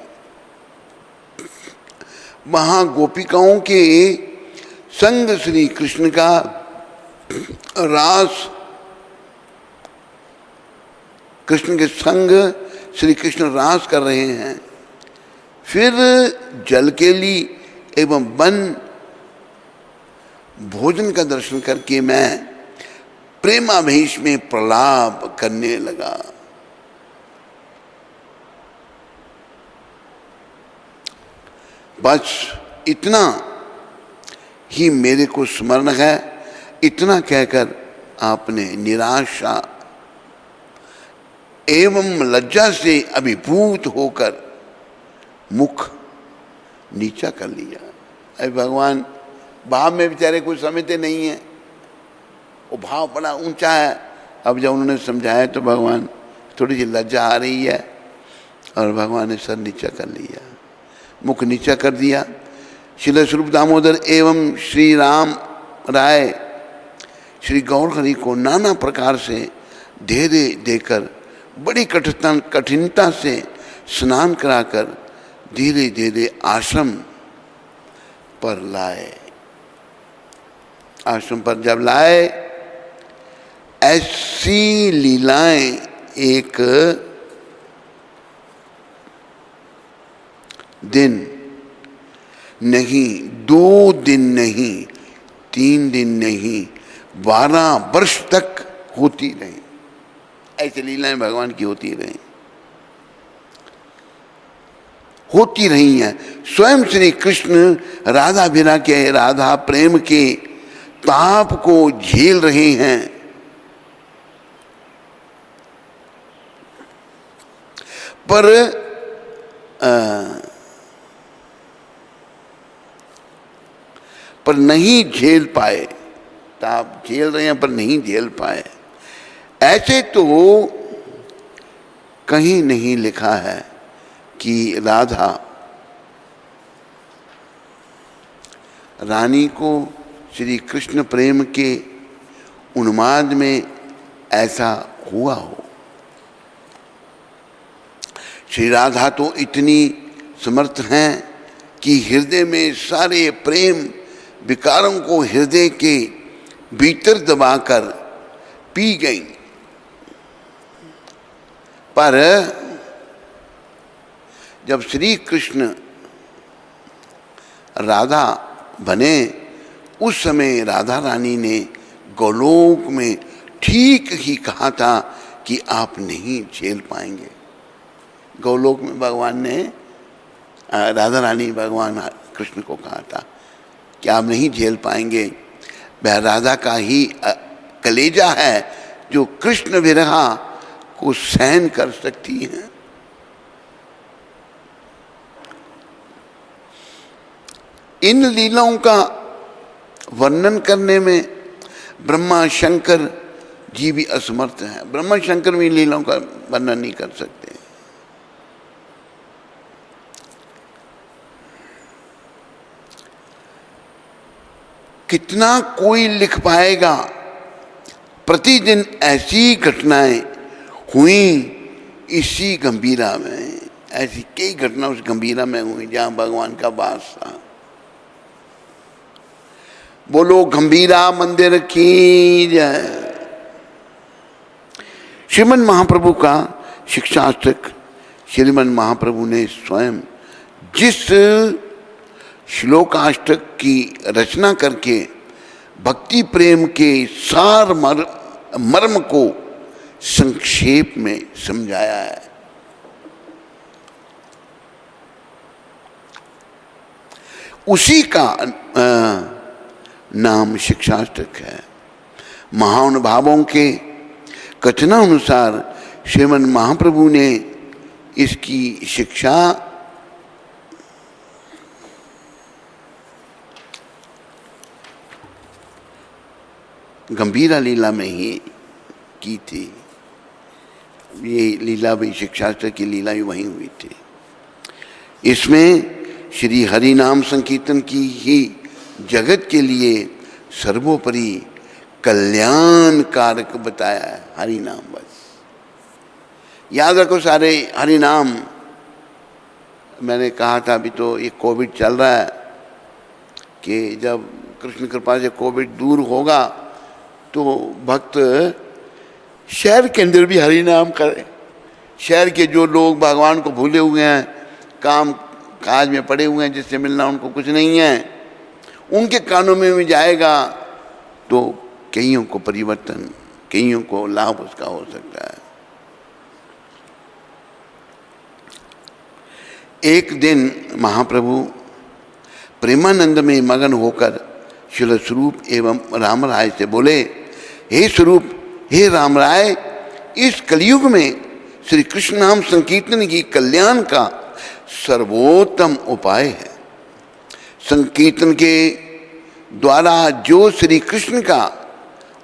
वहाँ गोपिकाओं के संग श्री कृष्ण का रास, कृष्ण के संग श्री कृष्ण रास कर रहे हैं। फिर जलकेली एवं वन भोजन का दर्शन करके मैं प्रेमावेश में प्रलाप करने लगा। बस इतना ही मेरे को स्मरण है। इतना कहकर आपने निराशा एवं लज्जा से अभिभूत होकर मुख नीचा कर लिया। अरे भगवान भाव में बेचारे कुछ समझते नहीं है, वो भाव बड़ा ऊंचा है। अब जब उन्होंने समझाया तो भगवान थोड़ी सी लज्जा आ रही है और भगवान ने सर नीचा कर लिया, मुख नीचा कर दिया। श्रील स्वरूप दामोदर एवं श्री राम राय श्री गौर हरि को नाना प्रकार से धैर्य देकर बड़ी कठिनता से स्नान कराकर धीरे धीरे आश्रम पर लाए। आश्रम पर जब लाए, ऐसी लीलाएं एक दिन नहीं, 2 दिन नहीं, 3 दिन नहीं, 12 वर्ष तक होती रही। ऐसी लीलाएं भगवान की होती रही हैं। स्वयं श्री कृष्ण राधा बिना के राधा प्रेम के ताप को झेल रहे हैं। पर नहीं झेल पाए। ताप झेल रहे हैं पर नहीं झेल पाए। ऐसे तो कहीं नहीं लिखा है कि राधा रानी को श्री कृष्ण प्रेम के उन्माद में ऐसा हुआ हो। श्री राधा तो इतनी समर्थ हैं, कि हृदय में सारे प्रेम विकारों को हृदय के भीतर दबाकर पी गई। पर जब श्री कृष्ण राधा बने उस समय राधा रानी ने गोलोक में ठीक ही कहा था कि आप नहीं झेल पाएंगे। गोलोक में भगवान ने राधा रानी भगवान कृष्ण को कहा था कि आप नहीं झेल पाएंगे। वह राधा का ही कलेजा है जो कृष्ण विरहा को सहन कर सकती हैं। इन लीलाओं का वर्णन करने में ब्रह्मा शंकर जी भी असमर्थ हैं। ब्रह्मा शंकर भी लीलाओं का वर्णन नहीं कर सकते। कितना कोई लिख पाएगा। प्रतिदिन ऐसी घटनाएं हुई इसी गंभीरा में, ऐसी कई घटना उस गंभीरा में हुई जहां भगवान का वास था। बोलो गंभीरा मंदिर की जय। श्रीमन महाप्रभु का शिक्षाष्टक श्रीमन महाप्रभु ने स्वयं जिस श्लोकाष्टक की रचना करके भक्ति प्रेम के सार मर्म को संक्षेप में समझाया है। उसी का नाम शिक्षाष्टक है। महानुभावों के कथनानुसार श्रीमन महाप्रभु ने इसकी शिक्षा गंभीरा लीला में ही की थी। ये लीला भी शिक्षाष्टक की लीला ही वहीं हुई थी। इसमें श्री हरि नाम संकीर्तन की ही जगत के लिए सर्वोपरि कल्याण कारक बताया है। हरि नाम बस याद रखो सारे हरि नाम। मैंने कहा था अभी तो ये कोविड चल रहा है कि जब कृष्ण कृपा से कोविड दूर होगा तो भक्त शहर के अंदर भी हरि नाम करें। शहर के जो लोग भगवान को भूले हुए हैं, काम काज में पड़े हुए हैं, जिससे मिलना उनको कुछ नहीं है, उनके कानों में भी जाएगा तो कईयों को परिवर्तन, कईयों को लाभ उसका हो सकता है। एक दिन महाप्रभु प्रेमानंद में मगन होकर शिल स्वरूप एवं राम राय से बोले, हे स्वरूप, हे राम राय, इस कलयुग में श्री कृष्ण नाम संकीर्तन की कल्याण का सर्वोत्तम उपाय है। संकीर्तन के द्वारा जो श्री कृष्ण का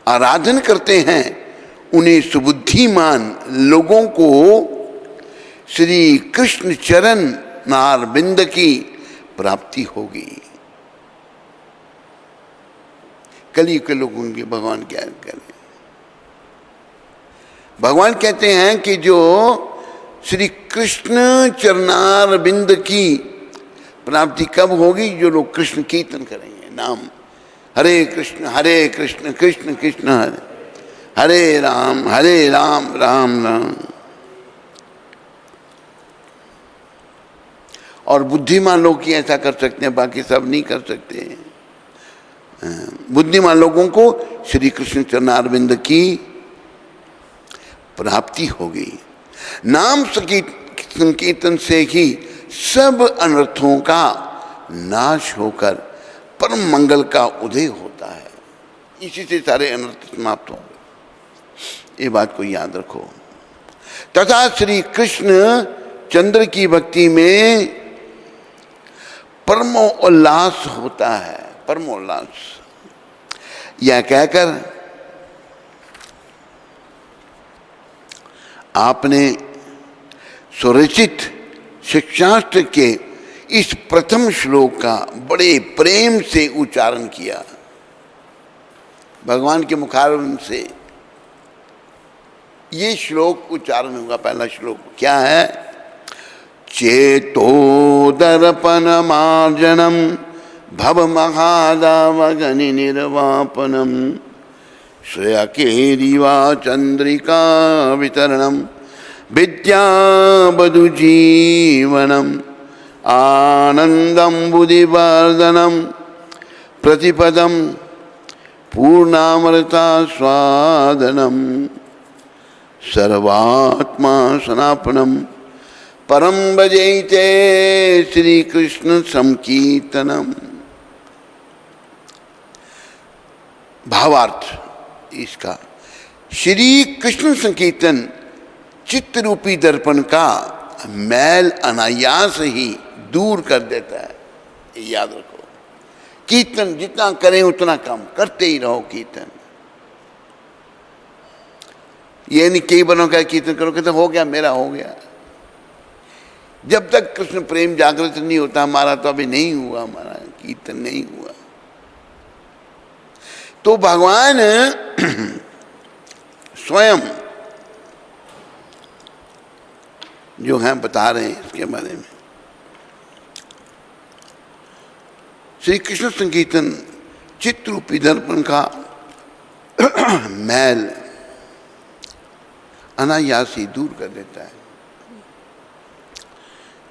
आराधन करते हैं उन्हें सुबुद्धिमान लोगों को श्री कृष्ण चरण नारबिंद की प्राप्ति होगी। कलयुग के लोगों की भगवान क्या करें। भगवान कहते हैं कि जो श्री कृष्ण चरणारविंद की प्राप्ति कब होगी? जो लोग कृष्ण कीर्तन करेंगे, नाम हरे कृष्ण कृष्ण कृष्ण हरे हरे राम राम राम। और बुद्धिमान लोग ही ऐसा कर सकते हैं, बाकी सब नहीं कर सकते। बुद्धिमान लोगों को श्री कृष्ण चरणारविंद की प्राप्ति होगी। नाम संकीर्तन से ही सब अनर्थों का नाश होकर परम मंगल का उदय होता है। इसी से सारे अनर्थ समाप्त होंगे, ये बात को याद रखो। तथा श्री कृष्ण चंद्र की भक्ति में परमोल्लास होता है। परमोल्लास यह कहकर आपने स्वरचित शिक्षाष्टक के इस प्रथम श्लोक का बड़े प्रेम से उच्चारण किया। भगवान के मुखारविंद से ये श्लोक उच्चारण होगा। पहला श्लोक क्या है? चेतोदर्पणमार्जनं भवमहादावगनि निर्वापनं श्रेयकेरिवा चंद्रिका वितरणं विद्यावधुजीवनम् आनंदं बुद्धिवर्धनं प्रतिपदं पूर्णामृता स्वादनं सर्वात्मा सनापनम परम भजैते श्री कृष्ण संकीर्तनम। भावार्थ इसका, श्री कृष्ण संकीर्तन चित्त रूपी दर्पण का मैल अनायास ही दूर कर देता है। याद रखो, कीर्तन जितना करें उतना कम, करते ही रहो कीर्तन। ये नहीं कई बारों का कीर्तन करो कहते हो गया, मेरा हो गया। जब तक कृष्ण प्रेम जागृत नहीं होता, हमारा तो अभी नहीं हुआ, हमारा कीर्तन नहीं हुआ। तो भगवान स्वयं जो हैं बता रहे हैं इसके बारे में। श्री कृष्ण संकीर्तन चित्त रूपी दर्पण का मैल अनायास ही दूर कर देता है।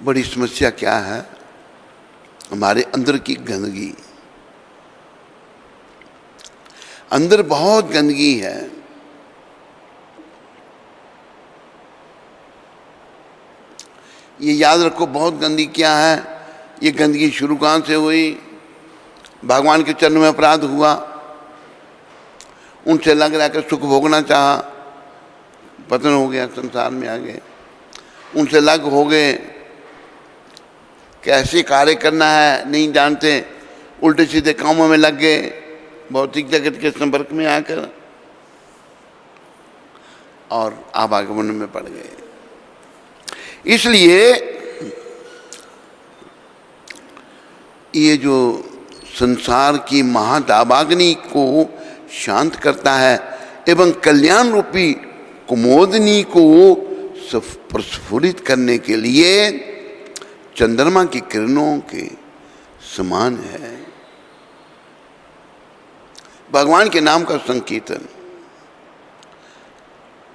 बड़ी समस्या क्या है, हमारे अंदर की गंदगी। अंदर बहुत गंदगी है। ये याद रखो, बहुत गंदगी क्या है। ये गंदगी शुरू कहाँ से हुई? भगवान के चरण में अपराध हुआ, उनसे लग रहा कि सुख भोगना चाहा, पतन हो गया, संसार में आ गए। उनसे लग हो गए, कैसे कार्य करना है नहीं जानते, उल्टे सीधे कामों में लग गए, भौतिक जगत के संपर्क में आकर और आवागमन में पड़ गए। इसलिए ये जो संसार की महादावाग्नि को शांत करता है एवं कल्याण रूपी कुमोदनी को प्रस्फुरित करने के लिए चंद्रमा की किरणों के समान है। भगवान के नाम का संकीर्तन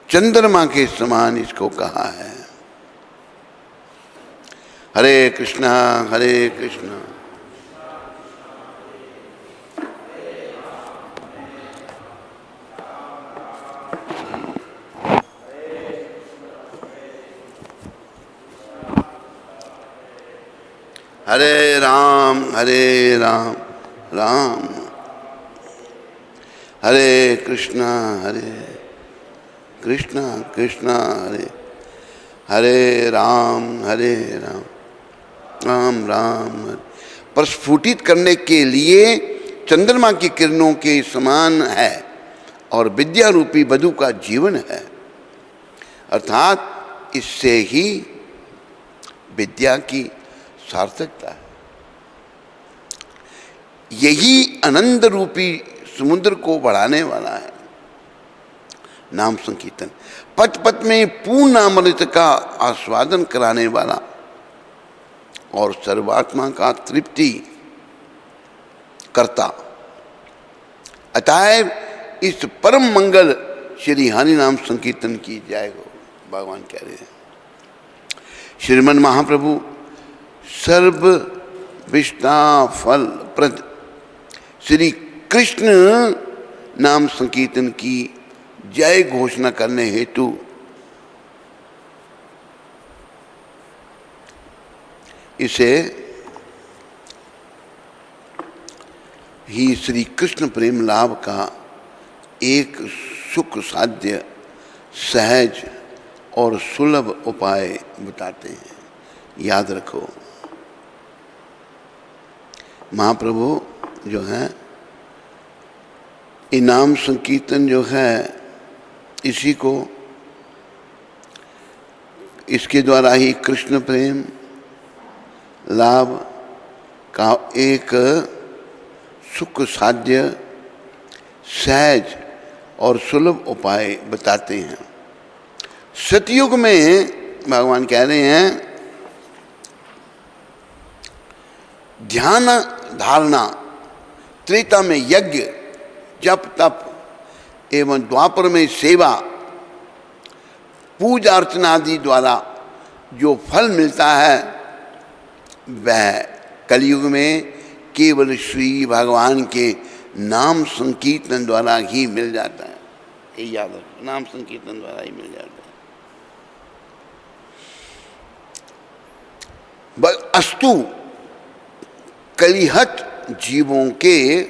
चंद्रमा के समान इसको कहा है। हरे कृष्णा हरे कृष्णा हरे राम राम हरे कृष्णा कृष्णा हरे हरे राम राम राम। प्रस्फुटित करने के लिए चंद्रमा की किरणों के समान है और विद्या रूपी वधु का जीवन है। अर्थात इससे ही विद्या की सार्थकता है। यही आनंद रूपी समुद्र को बढ़ाने वाला है नाम संकीर्तन। पथ पथ में पूर्ण अमृत का आस्वादन कराने वाला और सर्वात्मा का तृप्ति करता। अतएव इस परम मंगल श्री हरि नाम संकीर्तन की जाएगा। भगवान कह रहे हैं, श्रीमन महाप्रभु सर्व विष्णा फल प्रद श्री कृष्ण नाम संकीर्तन की जय घोषणा करने हेतु इसे ही श्री कृष्ण प्रेम लाभ का एक सुख साध्य, सहज और सुलभ उपाय बताते हैं। याद रखो, महाप्रभु जो है इनाम संकीर्तन जो है इसी को, इसके द्वारा ही कृष्ण प्रेम लाभ का एक सुख साध्य, सहज और सुलभ उपाय बताते हैं। सतयुग में भगवान कह रहे हैं ध्यान धारणा, त्रेता में यज्ञ, जप तप एवं द्वापर में सेवा, पूजा अर्चना आदि द्वारा जो फल मिलता है वह कलयुग में केवल श्री भगवान के नाम संकीर्तन द्वारा ही मिल जाता है। ये याद रखो, नाम संकीर्तन द्वारा ही मिल जाता है। अस्तु कलिहत जीवों के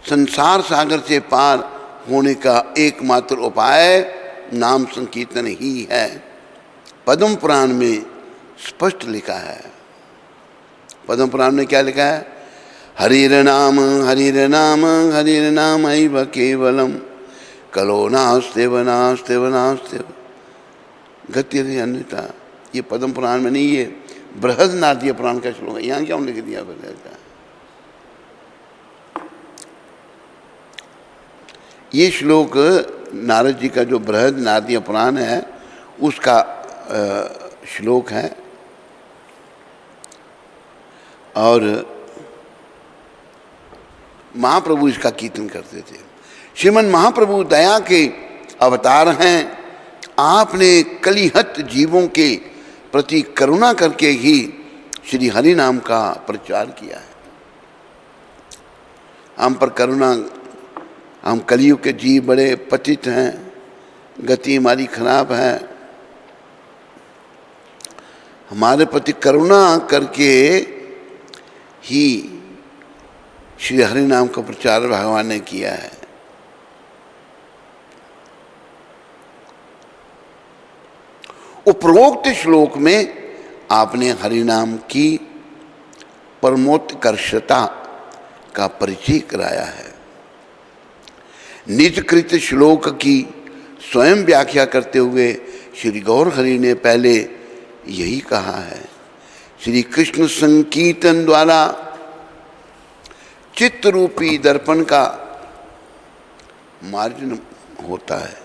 संसार सागर से पार होने का एकमात्र उपाय नाम संकीर्तन ही है। पद्म पुराण में स्पष्ट लिखा है। पद्म पुराण में क्या लिखा है? हरिर नाम हरिर नाम हरिर नाम ऐव केवलम कलो नास्ते वनास्ते वनास्ते गति अन्यथा। ये पद्म पुराण में नहीं, ये बृहदनाथीय पुराण का श्लोक है। यहाँ क्यों लिख दिया फिर? ये श्लोक नारद जी का जो बृहदनाथीय पुराण है उसका श्लोक है। और महाप्रभु इसका कीर्तन करते थे। श्रीमन महाप्रभु दया के अवतार हैं। आपने कलिहत जीवों के प्रति करुणा करके ही श्री हरि नाम का प्रचार किया है। हम पर करुणा, हम कलियुग के जीव बड़े पतित हैं, गति हमारी खराब है। हमारे प्रति करुणा करके ही श्री हरि नाम का प्रचार भगवान ने किया है। उपरोक्त श्लोक में आपने हरि नाम की परमोत्कर्षता का परिचय कराया है। निजकृत श्लोक की स्वयं व्याख्या करते हुए श्री गौर हरि ने पहले यही कहा है, श्री कृष्ण संकीर्तन द्वारा चित्त रूपी दर्पण का मार्जन होता है।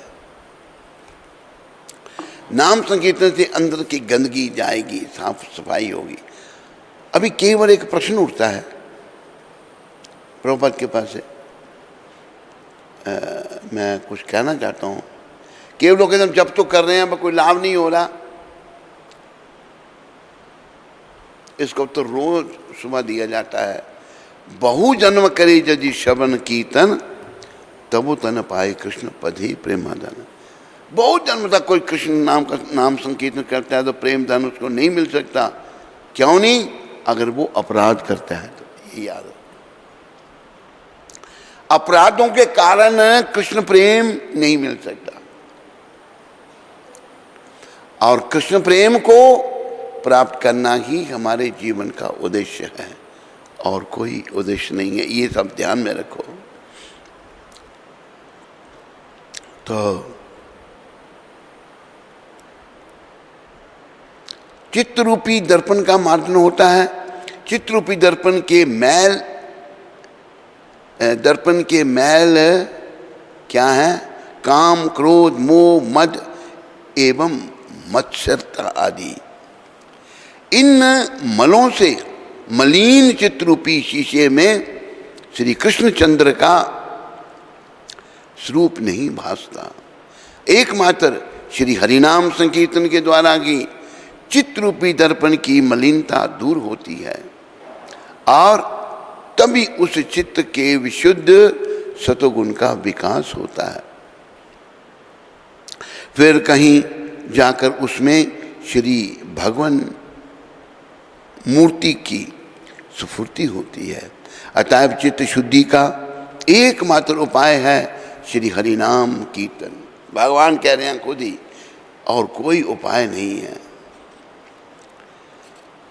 नाम संकीर्तन से अंदर की गंदगी जाएगी, साफ सफाई होगी। अभी केवल एक प्रश्न उठता है प्रभुपाद के पास से, मैं कुछ कहना चाहता हूँ। केवल लोग एकदम जब तो कर रहे हैं पर कोई लाभ नहीं हो रहा। इसको तो रोज सुबह दिया जाता है, बहु जन्म करे यदि श्रवण कीर्तन तबो तन पाए कृष्ण पधि प्रेमाधन। बहुत जन्म तक कोई कृष्ण नाम का नाम संकीर्तन करता है तो प्रेम धन उसको नहीं मिल सकता। क्यों नहीं? अगर वो अपराध करता है तो। ये याद रखो, अपराधों के कारण कृष्ण प्रेम नहीं मिल सकता। और कृष्ण प्रेम को प्राप्त करना ही हमारे जीवन का उद्देश्य है, और कोई उद्देश्य नहीं है। ये सब ध्यान में रखो। तो चित्तरूपी दर्पण का मार्जन होता है। चित्तरूपी दर्पण के मैल क्या है? काम, क्रोध, मोह, मद एवं मत्सरता आदि। इन मलों से मलिन चित्तरूपी शीशे में श्री कृष्णचंद्र का स्वरूप नहीं भासता। एकमात्र श्री हरिनाम संकीर्तन के द्वारा ही चित्तरूपी दर्पण की मलिनता दूर होती है, और तभी उस चित्त के विशुद्ध सतोगुण का विकास होता है। फिर कहीं जाकर उसमें श्री भगवान मूर्ति की स्फूर्ति होती है। अतएव चित्त शुद्धि का एकमात्र उपाय है श्री हरिनाम कीर्तन। भगवान कह रहे हैं खुद ही, और कोई उपाय नहीं है।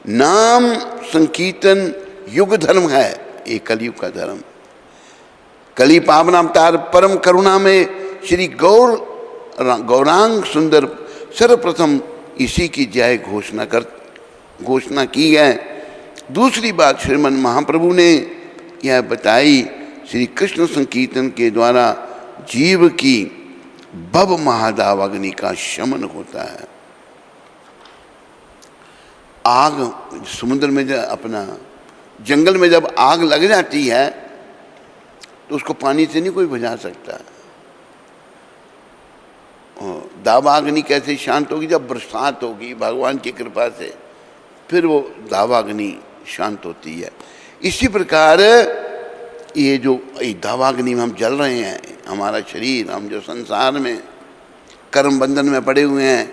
नाम संकीर्तन युग धर्म है, ये कलयुग का धर्म। कली पावन अवतार परम करुणा में श्री गौरांग सुंदर सर्वप्रथम इसी की जय घोषणा की है। दूसरी बात श्रीमन महाप्रभु ने यह बताई, श्री कृष्ण संकीर्तन के द्वारा जीव की भव महादाव अग्नि का शमन होता है। आग समुद्र में जब अपना जंगल में जब आग लग जाती है तो उसको पानी से नहीं कोई बुझा सकता। दावाग्नि कैसे शांत होगी? जब बरसात होगी भगवान की कृपा से, फिर वो दावाग्नि शांत होती है। इसी प्रकार ये जो दावाग्नि में हम जल रहे हैं, हमारा शरीर, हम जो संसार में कर्म बंधन में पड़े हुए हैं,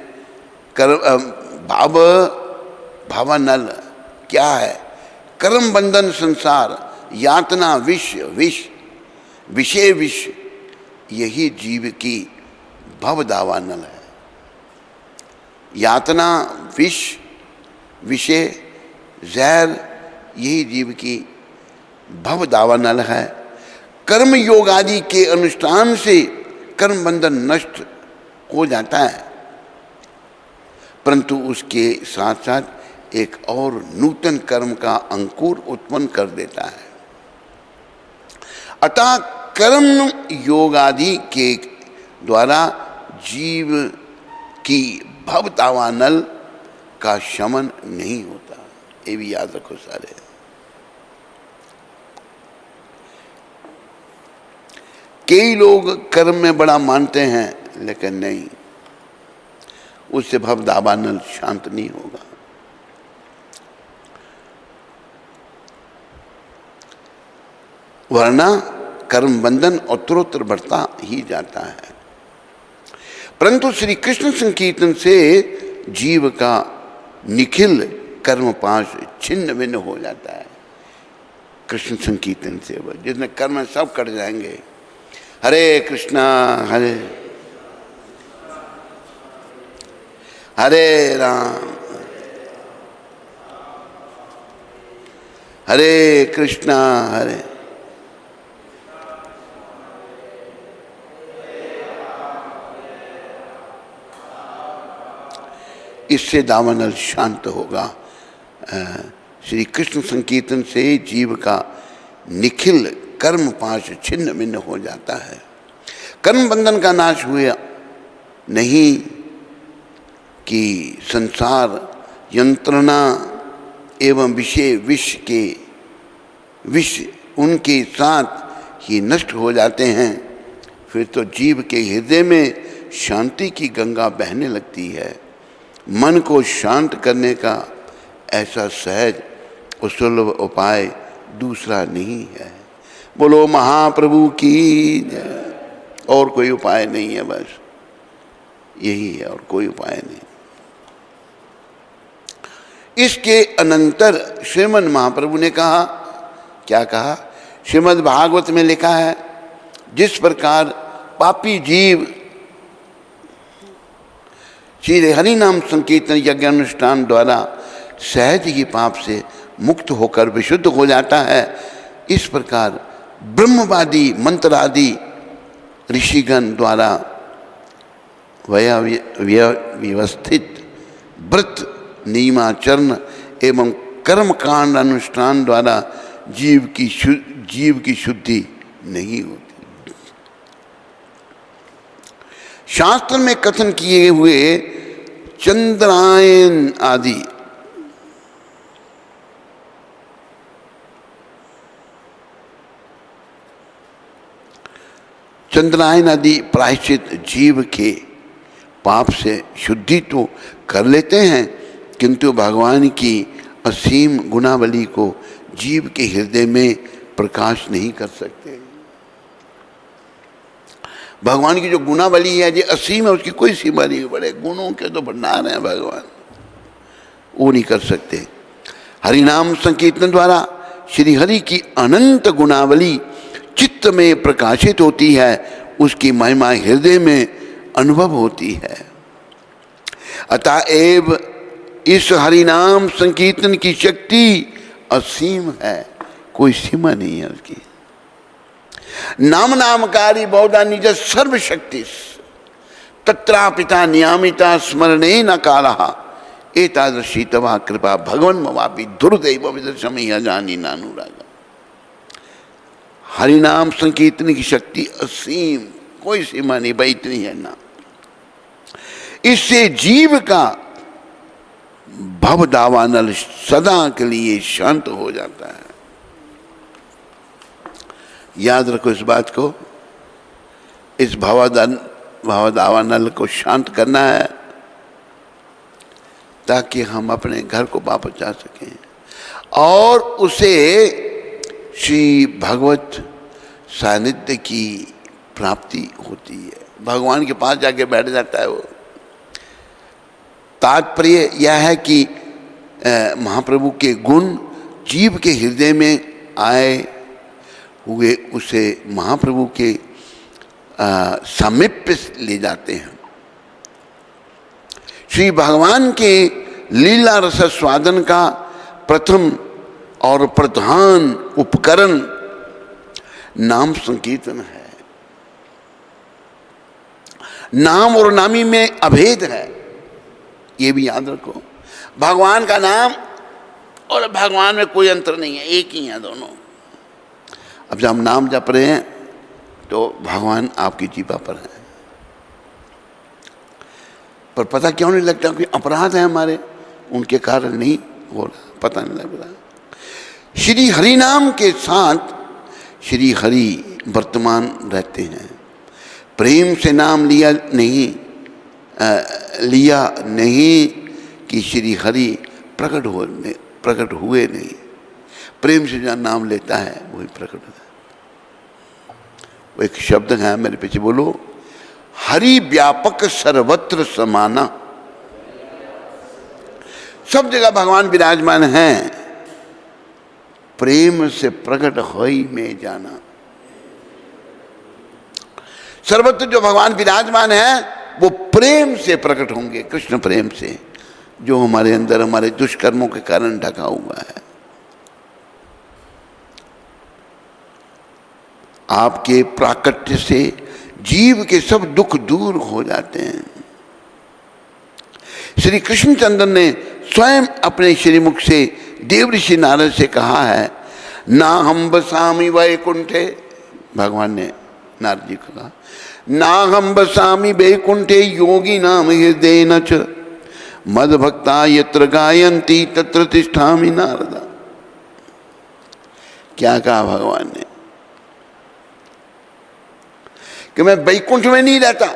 कर्म भावानल क्या है? कर्म बंधन संसार, यातना विष, विषय विष, यही जीव की भव दावानल है। यातना विष, विषय, जहर, यही जीव की भव दावानल है। कर्म योग आदि के अनुष्ठान से कर्म बंधन नष्ट हो जाता है, परंतु उसके साथ साथ एक और नूतन कर्म का अंकुर उत्पन्न कर देता है। अतः कर्म योग आदि के द्वारा जीव की भव दावानल का शमन नहीं होता। ये भी याद रखो सारे। कई लोग कर्म में बड़ा मानते हैं, लेकिन नहीं, उससे भव दावानल शांत नहीं होगा। वरना कर्म बंधन उत्तरोत्तर बढ़ता ही जाता है। परंतु श्री कृष्ण संकीर्तन से जीव का निखिल कर्म पाश छिन्न भिन्न हो जाता है। कृष्ण संकीर्तन से जितने कर्म सब कट जाएंगे। हरे कृष्णा हरे हरे राम हरे कृष्णा हरे। इससे दावानल शांत होगा। श्री कृष्ण संकीर्तन से जीव का निखिल कर्म पाश छिन्न भिन्न हो जाता है। कर्म बंधन का नाश हुआ नहीं कि संसार यंत्रणा एवं विषय विष उनके साथ ही नष्ट हो जाते हैं। फिर तो जीव के हृदय में शांति की गंगा बहने लगती है। मन को शांत करने का ऐसा सहज और सुलभ उपाय दूसरा नहीं है। बोलो महाप्रभु की जय। और कोई उपाय नहीं है, बस यही है, और कोई उपाय नहीं। इसके अनंतर श्रीमद् महाप्रभु ने कहा, क्या कहा? श्रीमद् भागवत में लिखा है, जिस प्रकार पापी जीव श्री हरि नाम संकीर्तन यज्ञ अनुष्ठान द्वारा सहज ही पाप से मुक्त होकर विशुद्ध हो जाता है, इस प्रकार ब्रह्मवादी मंत्रादि ऋषिगण द्वारा व्यवस्थित व्रत नियमाचरण एवं कर्मकांड अनुष्ठान द्वारा जीव की शुद्धि नहीं होती। शास्त्र में कथन किए हुए चंद्रायन आदि प्रायश्चित जीव के पाप से शुद्धि तो कर लेते हैं, किंतु भगवान की असीम गुणावली को जीव के हृदय में प्रकाश नहीं कर सकते। भगवान की जो गुणावली है, जो असीम है, उसकी कोई सीमा नहीं। बड़े गुणों के तो भंडार हैं भगवान, वो नहीं कर सकते। हरिनाम संकीर्तन द्वारा श्री हरि की अनंत गुणावली चित्त में प्रकाशित होती है, उसकी महिमा हृदय में अनुभव होती है। अतएव इस हरिनाम संकीर्तन की शक्ति असीम है, कोई सीमा नहीं है उसकी। नाम नामकारी बहुधा निज सर्वशक्ति तत्रापिता नियामिता स्मरणे न कालहा एतादृशी तवा कृपा भगवन मवापि दुर्दैव विदर्शमि अजानी नानुरागा। हरिनाम संकीर्तन की शक्ति असीम, कोई सीमा नहीं भाई, इतनी है ना। इससे जीव का भव दावानल सदा के लिए शांत हो जाता है। याद रखो इस बात को, इस भवदावानल को शांत करना है ताकि हम अपने घर को वापस जा सकें और उसे श्री भगवत सानिध्य की प्राप्ति होती है, भगवान के पास जाके बैठ जाता है वो। तात्पर्य यह है कि महाप्रभु के गुण जीव के हृदय में आए हुए उसे महाप्रभु के समीप ले जाते हैं। श्री भगवान के लीला रस स्वादन का प्रथम और प्रधान उपकरण नाम संकीर्तन है। नाम और नामी में अभेद है, ये भी याद रखो। भगवान का नाम और भगवान में कोई अंतर नहीं है, एक ही है दोनों। अब जब हम नाम जप रहे हैं तो भगवान आपकी जीवा पर है, पर पता क्यों नहीं लगता कि अपराध है हमारे, उनके कारण नहीं हो रहा, पता नहीं लग रहा। श्री हरि नाम के साथ श्री हरि वर्तमान रहते हैं। प्रेम से नाम लिया नहीं कि श्री हरि प्रकट हुए नहीं। प्रेम से जो नाम लेता है वही प्रकट होता है। वो एक शब्द है, मेरे पीछे बोलो, हरि व्यापक सर्वत्र समाना। सब जगह भगवान विराजमान हैं, प्रेम से प्रकट होई में जाना। सर्वत्र जो भगवान विराजमान है वो प्रेम से प्रकट होंगे, कृष्ण प्रेम से, जो हमारे अंदर हमारे दुष्कर्मों के कारण ढका हुआ है। आपके प्राकट्य से जीव के सब दुख दूर हो जाते हैं। श्री कृष्णचंद्र ने स्वयं अपने श्रीमुख से देव ऋषि नारद से कहा है, ना हम बसामी वैकुंठे। भगवान ने नारद जी को कहा, ना हम बसामी वैकुंठे योगी नाम हृदय न च मद भक्ता यत्र गायंती तत्र तिष्ठामि नारदा। क्या कहा भगवान ने कि मैं वैकुंठ में नहीं रहता,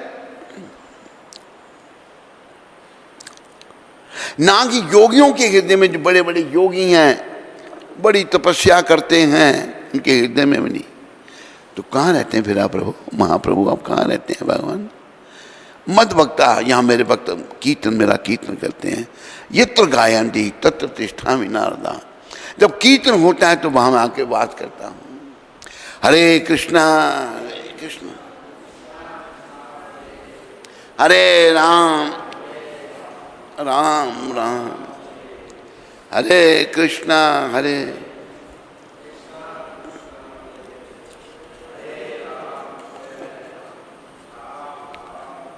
ना कि योगियों के हृदय में, जो बड़े बड़े योगी हैं, बड़ी तपस्या करते हैं, उनके हृदय में भी नहीं। तो कहाँ रहते हैं फिर आप प्रभु, महाप्रभु आप कहाँ रहते हैं भगवान? मद भक्ता, यहाँ मेरे भक्त कीर्तन, मेरा कीर्तन करते हैं। यत्र गायन्ति तत्र तिष्ठामि नारदा। जब कीर्तन होता है तो वहाँ मैं आके बात करता हूँ, हरे कृष्णा हरे राम राम राम हरे कृष्णा हरे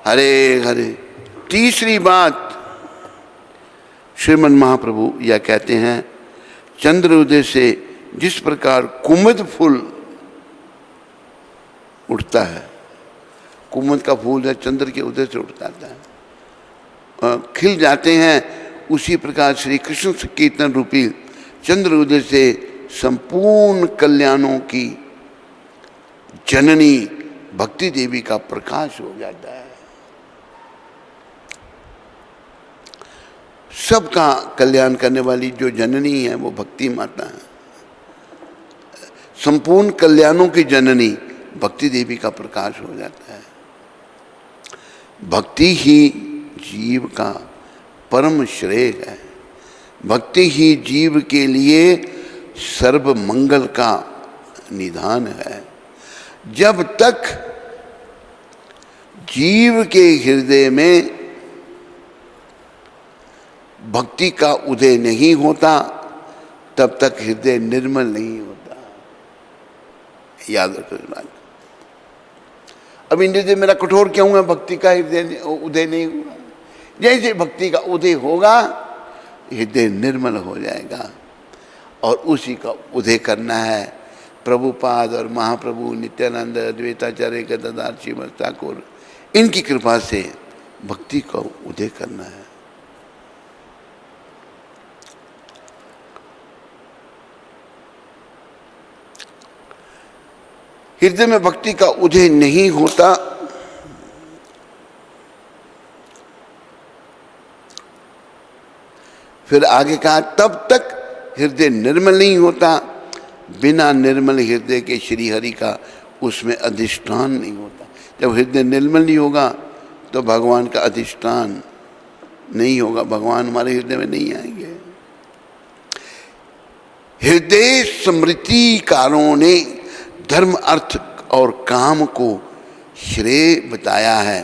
हरे हरे। तीसरी बात, श्रीमन महाप्रभु यह कहते हैं, चंद्र उदय से जिस प्रकार कुमुद फूल उठता है, कुमुद का फूल है चंद्र के उदय से उठ जाता है, खिल जाते हैं, उसी प्रकार श्री कृष्ण कीर्तन रूपी चंद्र उदय से संपूर्ण कल्याणों की जननी भक्ति देवी का प्रकाश हो जाता है। सबका कल्याण करने वाली जो जननी है वो भक्ति माता है। संपूर्ण कल्याणों की जननी भक्ति देवी का प्रकाश हो जाता है। भक्ति ही जीव का परम श्रेय है। भक्ति ही जीव के लिए सर्व मंगल का निधान है। जब तक जीव के हृदय में भक्ति का उदय नहीं होता, तब तक हृदय निर्मल नहीं होता। याद रखो इस बात। अब हृदय मेरा कठोर क्यों है? भक्ति का हृदय उदय नहीं हुआ। जैसे भक्ति का उदय होगा हृदय निर्मल हो जाएगा, और उसी का उदय करना है। प्रभुपाद और महाप्रभु नित्यानंद अद्वैताचार्य गदाधर श्रीमद ठाकुर, इनकी कृपा से भक्ति का उदय करना है। हृदय में भक्ति का उदय नहीं होता फिर आगे कहा तब तक हृदय निर्मल नहीं होता। बिना निर्मल हृदय के श्री हरि का उसमें अधिष्ठान नहीं होता। जब हृदय निर्मल नहीं होगा तो भगवान का अधिष्ठान नहीं होगा, भगवान हमारे हृदय में नहीं आएंगे। हृदय स्मृतिकारों ने धर्म अर्थ और काम को श्रेय बताया है।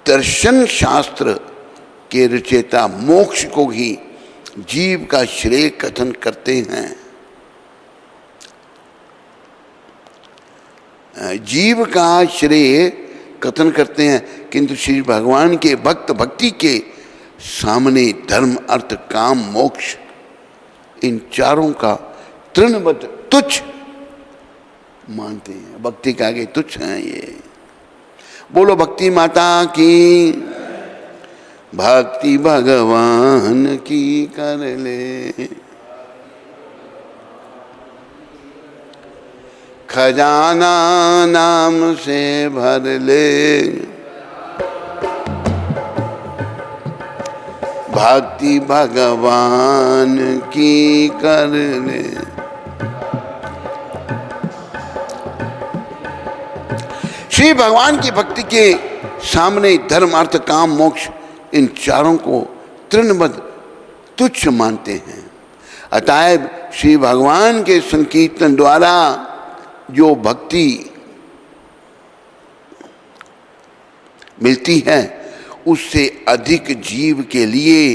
दर्शन शास्त्र के रचयिता मोक्ष को ही जीव का श्रेय कथन करते हैं। जीव का श्रेय कथन करते हैं, किंतु श्री भगवान के भक्त भक्ति के सामने धर्म अर्थ काम मोक्ष इन चारों का तृणवत तुच्छ मानते हैं। भक्ति के आगे तुच्छ हैं ये। बोलो भक्ति माता की, भक्ति भगवान की कर ले, खजाना नाम से भर ले, भक्ति भगवान की कर ले। श्री भगवान की भक्ति के सामने धर्म अर्थ काम मोक्ष इन चारों को तृणवत तुच्छ मानते हैं। अतएव श्री भगवान के संकीर्तन द्वारा जो भक्ति मिलती है उससे अधिक जीव के लिए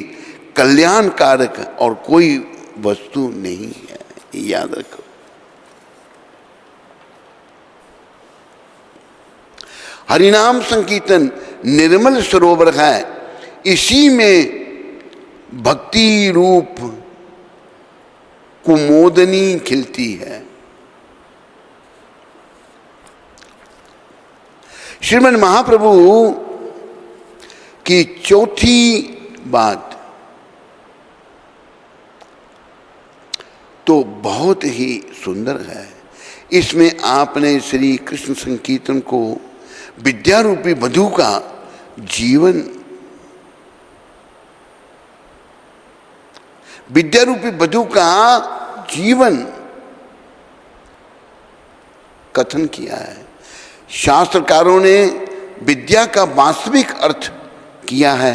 कल्याणकारक और कोई वस्तु नहीं है, याद रखो। हरिनाम संकीर्तन निर्मल सरोवर है, इसी में भक्ति रूप कुमोदनी खिलती है। श्रीमन महाप्रभु की चौथी बात तो बहुत ही सुंदर है। इसमें आपने श्री कृष्ण संकीर्तन को विद्या रूपी वधू का जीवन, विद्या रूपी वधू का जीवन कथन किया है। शास्त्रकारों ने विद्या का वास्तविक अर्थ किया है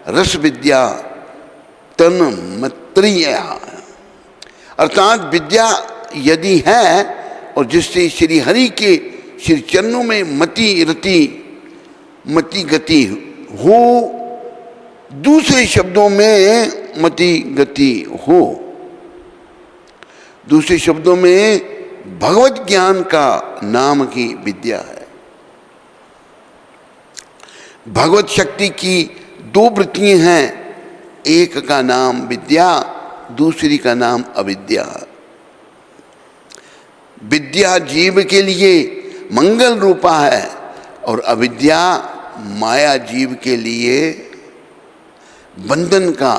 रस विद्या तन्मत्रिया, अर्थात विद्या यदि है और जिससे श्री हरि के श्री चरणों में मति रति मति गति हो, दूसरे शब्दों में मति गति हो, दूसरे शब्दों में भगवत ज्ञान का नाम की विद्या है। भगवत शक्ति की दो वृत्तियां हैं, एक का नाम विद्या, दूसरी का नाम अविद्या। विद्या जीव के लिए मंगल रूपा है और अविद्या माया जीव के लिए बंधन का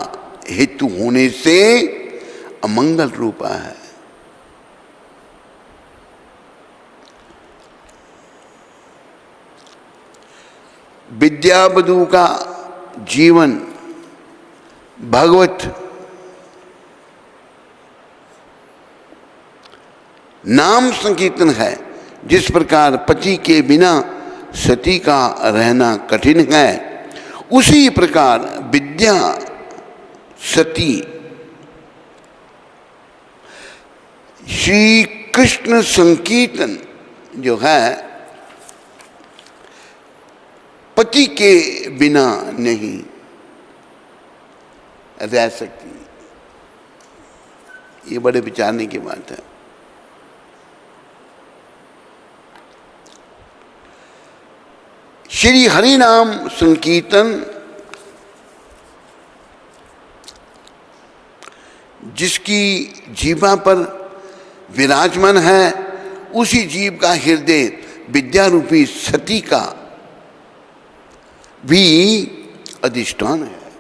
हेतु होने से अमंगल रूपा है। विद्यावधू का जीवन भगवत नाम संकीर्तन है। जिस प्रकार पति के बिना सती का रहना कठिन है, उसी प्रकार विद्या सती श्री कृष्ण संकीर्तन जो है पति के बिना नहीं रह सकती। ये बड़े विचारने की बात है। श्री हरि नाम संकीर्तन जिसकी जीवा पर विराजमान है, उसी जीव का हृदय विद्या रूपी सती का भी अधिष्ठान है।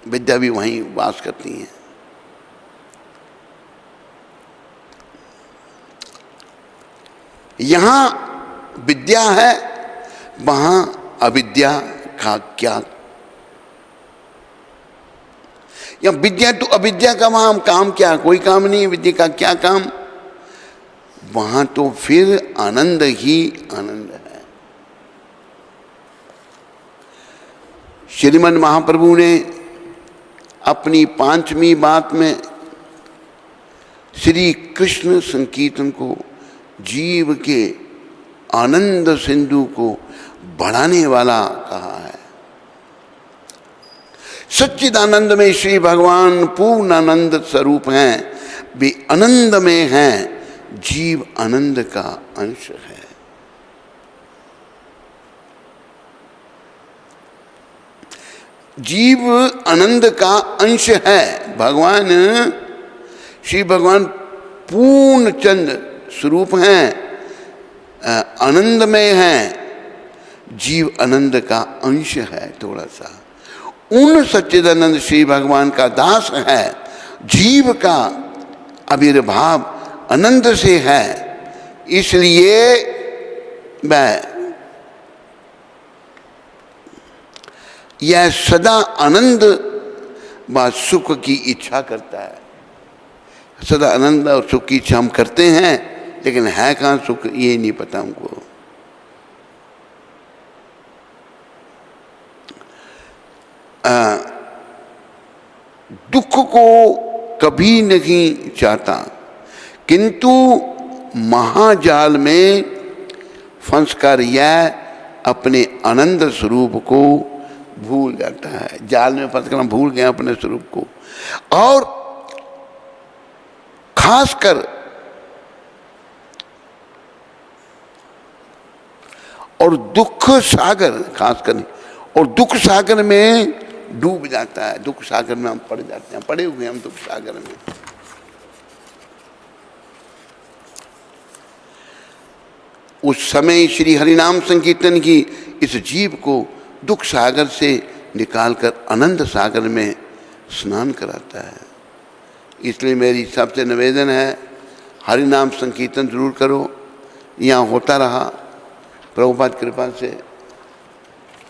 विद्या भी वहीं वास करती है। यहाँ विद्या है, वहाँ अविद्या का क्या? या विद्या तो अविद्या का वहाँ काम क्या? कोई काम नहीं है, विद्या का क्या काम? वहाँ तो फिर आनंद ही आनंद है। श्रीमन महाप्रभु ने अपनी 5वीं बात में श्री कृष्ण संकीर्तन को जीव के आनंद सिंधु को बढ़ाने वाला कहा है। सच्चिदानंद में श्री भगवान पूर्ण आनंद स्वरूप हैं, वे आनंद में हैं, जीव आनंद का अंश है। जीव आनंद का अंश है। भगवान, श्री भगवान पूर्ण चंद स्वरूप हैं, आनंदमय हैं, जीव आनंद का अंश है। थोड़ा सा उन सच्चिदानंद श्री भगवान का दास है, जीव का आविर्भाव आनंद से है, इसलिए वह यह सदा आनंद व सुख की इच्छा करता है। सदा आनंद और सुख की इच्छा हम करते हैं, लेकिन है कहाँ सुख ये नहीं पता हमको। दुख को कभी नहीं चाहता, किंतु महाजाल में फंसकर यह अपने आनंद स्वरूप को भूल जाता है। जाल में फंसकर हम भूल गए अपने स्वरूप को। और खासकर और दुख सागर, खासकर और दुख सागर में डूब जाता है। दुख सागर में हम पड़ जाते हैं, पड़े हुए हम दुख सागर में। उस समय श्री हरिनाम संकीर्तन की इस जीव को दुख सागर से निकालकर आनंद सागर में स्नान कराता है। इसलिए मेरी सबसे निवेदन है, हरिनाम संकीर्तन जरूर करो। यहाँ होता रहा, प्रभुपाद कृपा से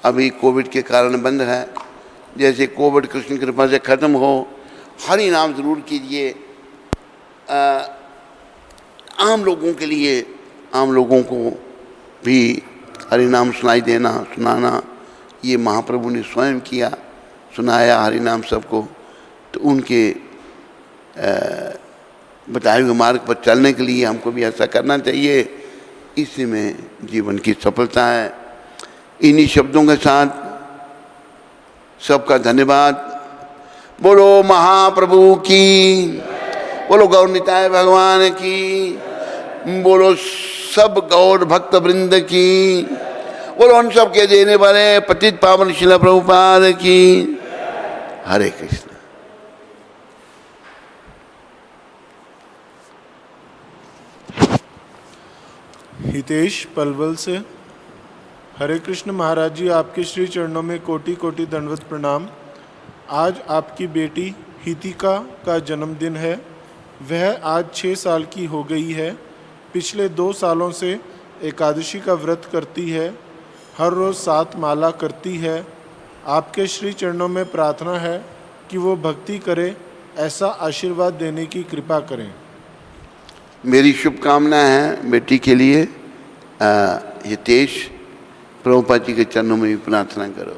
अभी कोविड के कारण बंद है। जैसे कोविड कृष्ण कृपा से खत्म हो, हरि नाम जरूर कीजिए। आम लोगों के लिए, आम लोगों को भी हरि नाम सुनाई देना, सुनाना, ये महाप्रभु ने स्वयं किया, सुनाया हरि नाम सबको। तो उनके बताए हुए मार्ग पर चलने के लिए हमको भी ऐसा करना चाहिए। इसी में जीवन की सफलता है। इन्हीं शब्दों के साथ सबका धन्यवाद। बोलो महाप्रभु की, बोलो गौर निताय भगवान की, बोलो सब गौर भक्त वृंद की, बोलो उन सब के देने वाले पतित पावन शिला प्रभुपाद की। हरे कृष्ण। हितेश पलवल से। हरे कृष्ण महाराज जी, आपके श्री चरणों में कोटि कोटि दंडवत प्रणाम। आज आपकी बेटी हितिका का जन्मदिन है। वह आज 6 साल की हो गई है। पिछले 2 सालों से एकादशी का व्रत करती है, हर रोज़ 7 माला करती है। आपके श्री चरणों में प्रार्थना है कि वो भक्ति करे, ऐसा आशीर्वाद देने की कृपा करें। मेरी शुभकामना है बेटी के लिए। हितेश, प्रभुपाद जी के चरणों में भी प्रार्थना करो,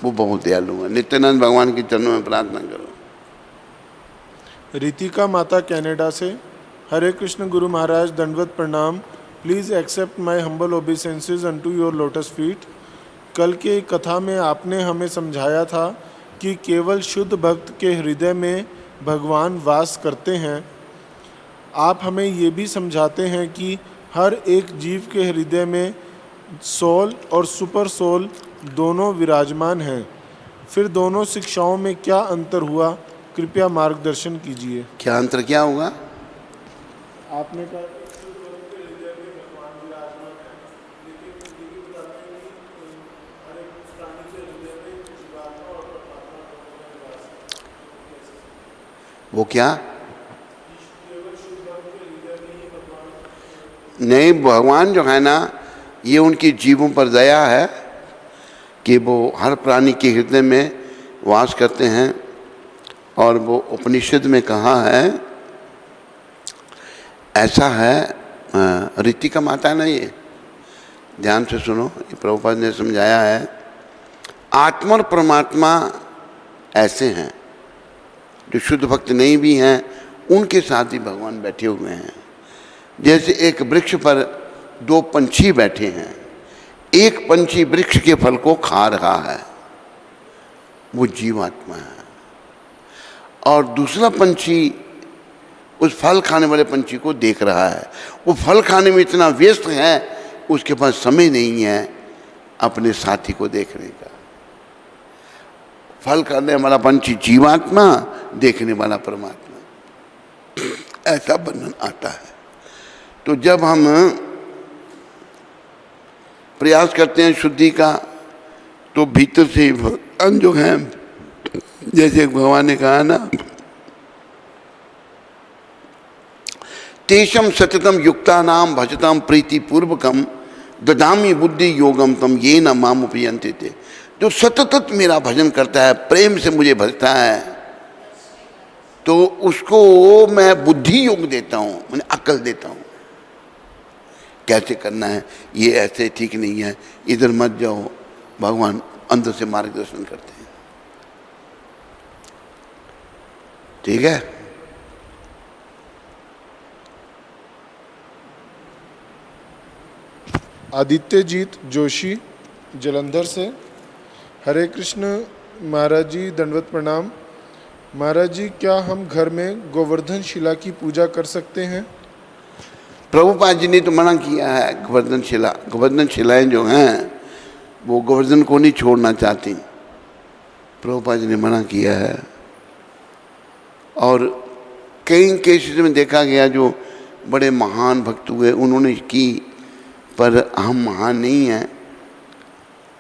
वो बहुत दयालु है। नित्यानंद भगवान के चरणों में प्रार्थना करो। रितिका माता कनाडा से। हरे कृष्ण गुरु महाराज, दंडवत प्रणाम। Please accept my humble obeisances unto your lotus feet. कल के कथा में आपने हमें समझाया था कि केवल शुद्ध भक्त के हृदय में भगवान वास करते हैं। आप हमें ये भी समझाते हैं कि हर एक जीव के हृदय में सोल और सुपर सोल दोनों विराजमान हैं। फिर दोनों शिक्षाओं में क्या अंतर हुआ, कृपया मार्गदर्शन कीजिए। क्या अंतर क्या होगा? आपने कहा हृदय में भगवान विराजमान है, लेकिन ये भी बताते हैं कि हर एक प्राणी के हृदय में जीवात्मा और परमात्मा दोनों का निवास है। वो क्या? नहीं, भगवान जो है ना, ये उनकी जीवों पर दया है कि वो हर प्राणी के हृदय में वास करते हैं। और वो उपनिषद में कहा है, ऐसा है, ऋतिका माता ने, ये ध्यान से सुनो, ये प्रभुपाद ने समझाया है, आत्मा और परमात्मा ऐसे हैं, जो शुद्ध भक्त नहीं भी हैं उनके साथ ही भगवान बैठे हुए हैं। जैसे एक वृक्ष पर दो पंछी बैठे हैं, एक पंछी वृक्ष के फल को खा रहा है, वो जीवात्मा है, और दूसरा पंछी उस फल खाने वाले पंछी को देख रहा है। वो फल खाने में इतना व्यस्त है, उसके पास समय नहीं है अपने साथी को देखने का। फल खाने वाला पंछी जीवात्मा, देखने वाला परमात्मा, ऐसा बंधन आता है। तो जब हम प्रयास करते हैं शुद्धि का, तो भीतर से भगवान जो है, जैसे भगवान ने कहा ना, तेषम सततम युक्ता नाम भजताम प्रीति पूर्वकम ददामी बुद्धि योगम तम ये न माम उपयंते थे। जो सतत मेरा भजन करता है, प्रेम से मुझे भजता है, तो उसको मैं बुद्धि योग देता हूँ, मैंने अक्ल देता हूँ, कैसे करना है, ये ऐसे ठीक नहीं है, इधर मत जाओ। भगवान अंदर से मार्गदर्शन करते हैं। ठीक है। आदित्यजीत जोशी जलंधर से, हरे कृष्ण महाराज जी, दंडवत प्रणाम। महाराज जी, क्या हम घर में गोवर्धन शिला की पूजा कर सकते हैं? प्रभुपाद जी ने तो मना किया है। गोवर्धन शिलाएं जो हैं, वो गोवर्धन को नहीं छोड़ना चाहती, प्रभुपाद जी ने मना किया है। और कई केसेस में देखा गया, जो बड़े महान भक्त हुए उन्होंने की, पर हम महान नहीं हैं।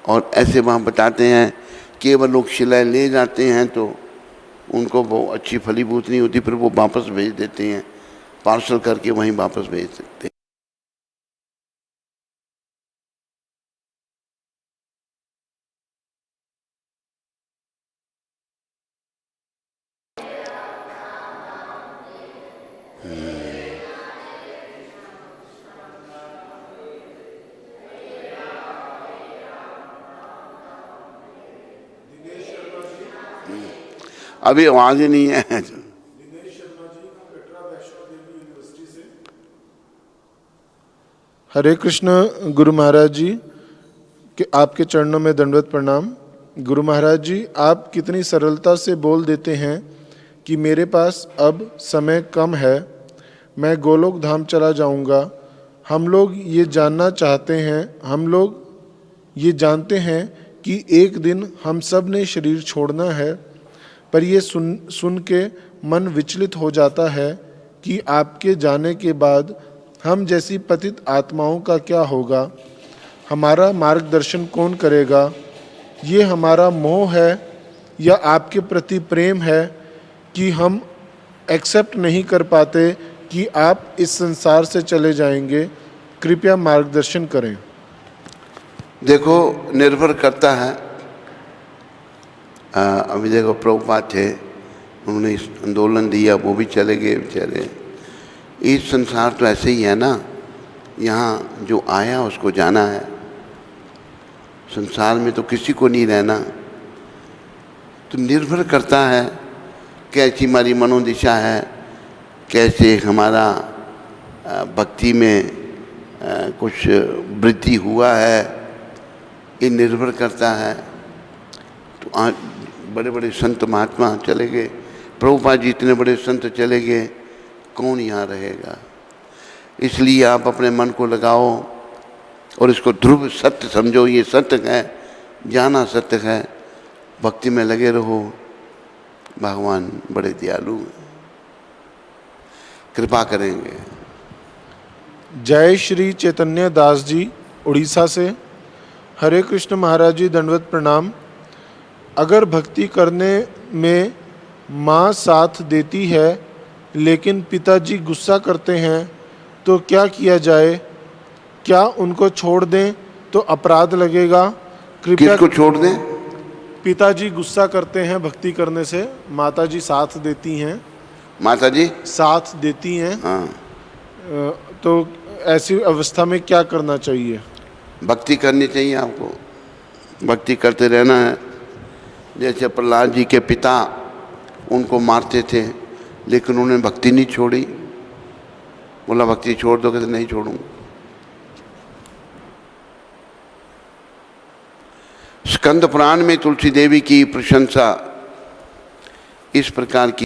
और ऐसे वहाँ बताते हैं, केवल लोग शिलाएं ले जाते हैं तो उनको वो अच्छी फलीभूत नहीं होती, फिर वो वापस भेज देते हैं, पार्सल करके वहीं वापस भेज सकते हैं। अभी आवाज ही नहीं है। हरे कृष्ण गुरु महाराज जी, कि आपके चरणों में दंडवत प्रणाम। गुरु महाराज जी, आप कितनी सरलता से बोल देते हैं कि मेरे पास अब समय कम है, मैं गोलोक धाम चला जाऊंगा। हम लोग ये जानना चाहते हैं, हम लोग ये जानते हैं कि एक दिन हम सब ने शरीर छोड़ना है, पर ये सुन के मन विचलित हो जाता है कि आपके जाने के बाद हम जैसी पतित आत्माओं का क्या होगा, हमारा मार्गदर्शन कौन करेगा? ये हमारा मोह है या आपके प्रति प्रेम है कि हम एक्सेप्ट नहीं कर पाते कि आप इस संसार से चले जाएंगे? कृपया मार्गदर्शन करें। देखो, निर्भर करता है। अभी देखो, प्रभुपाद थे, उन्होंने इस आंदोलन दिया, वो भी चले गए बेचारे। इस संसार तो ऐसे ही है ना, यहाँ जो आया उसको जाना है। संसार में तो किसी को नहीं रहना। तो निर्भर करता है कैसी हमारी मनोदिशा है, कैसे हमारा भक्ति में कुछ वृद्धि हुआ है, ये निर्भर करता है। तो आज बड़े बड़े संत महात्मा चले गए, प्रभुपाद जी इतने बड़े संत चले गए, कौन यहाँ रहेगा? इसलिए आप अपने मन को लगाओ और इसको ध्रुव सत्य समझो, ये सत्य है, जाना सत्य है, भक्ति में लगे रहो। भगवान बड़े दयालु हैं, कृपा करेंगे। जय श्री चैतन्य दास जी उड़ीसा से, हरे कृष्ण महाराज जी, दंडवत प्रणाम। अगर भक्ति करने में माँ साथ देती है लेकिन पिताजी गुस्सा करते हैं तो क्या किया जाए? क्या उनको छोड़ दें तो अपराध लगेगा? कृपया। किसको छोड़ दें? पिताजी गुस्सा करते हैं भक्ति करने से, माताजी साथ देती हैं। माता जी साथ देती हैं। हाँ, तो ऐसी अवस्था में क्या करना चाहिए? भक्ति करनी चाहिए आपको, भक्ति करते रहना है। जैसे प्रहलाद जी के पिता उनको मारते थे लेकिन उन्होंने भक्ति नहीं छोड़ी। बोला भक्ति छोड़ दो, कहते नहीं छोड़ूंगा। स्कंद पुराण में तुलसी देवी की प्रशंसा इस प्रकार की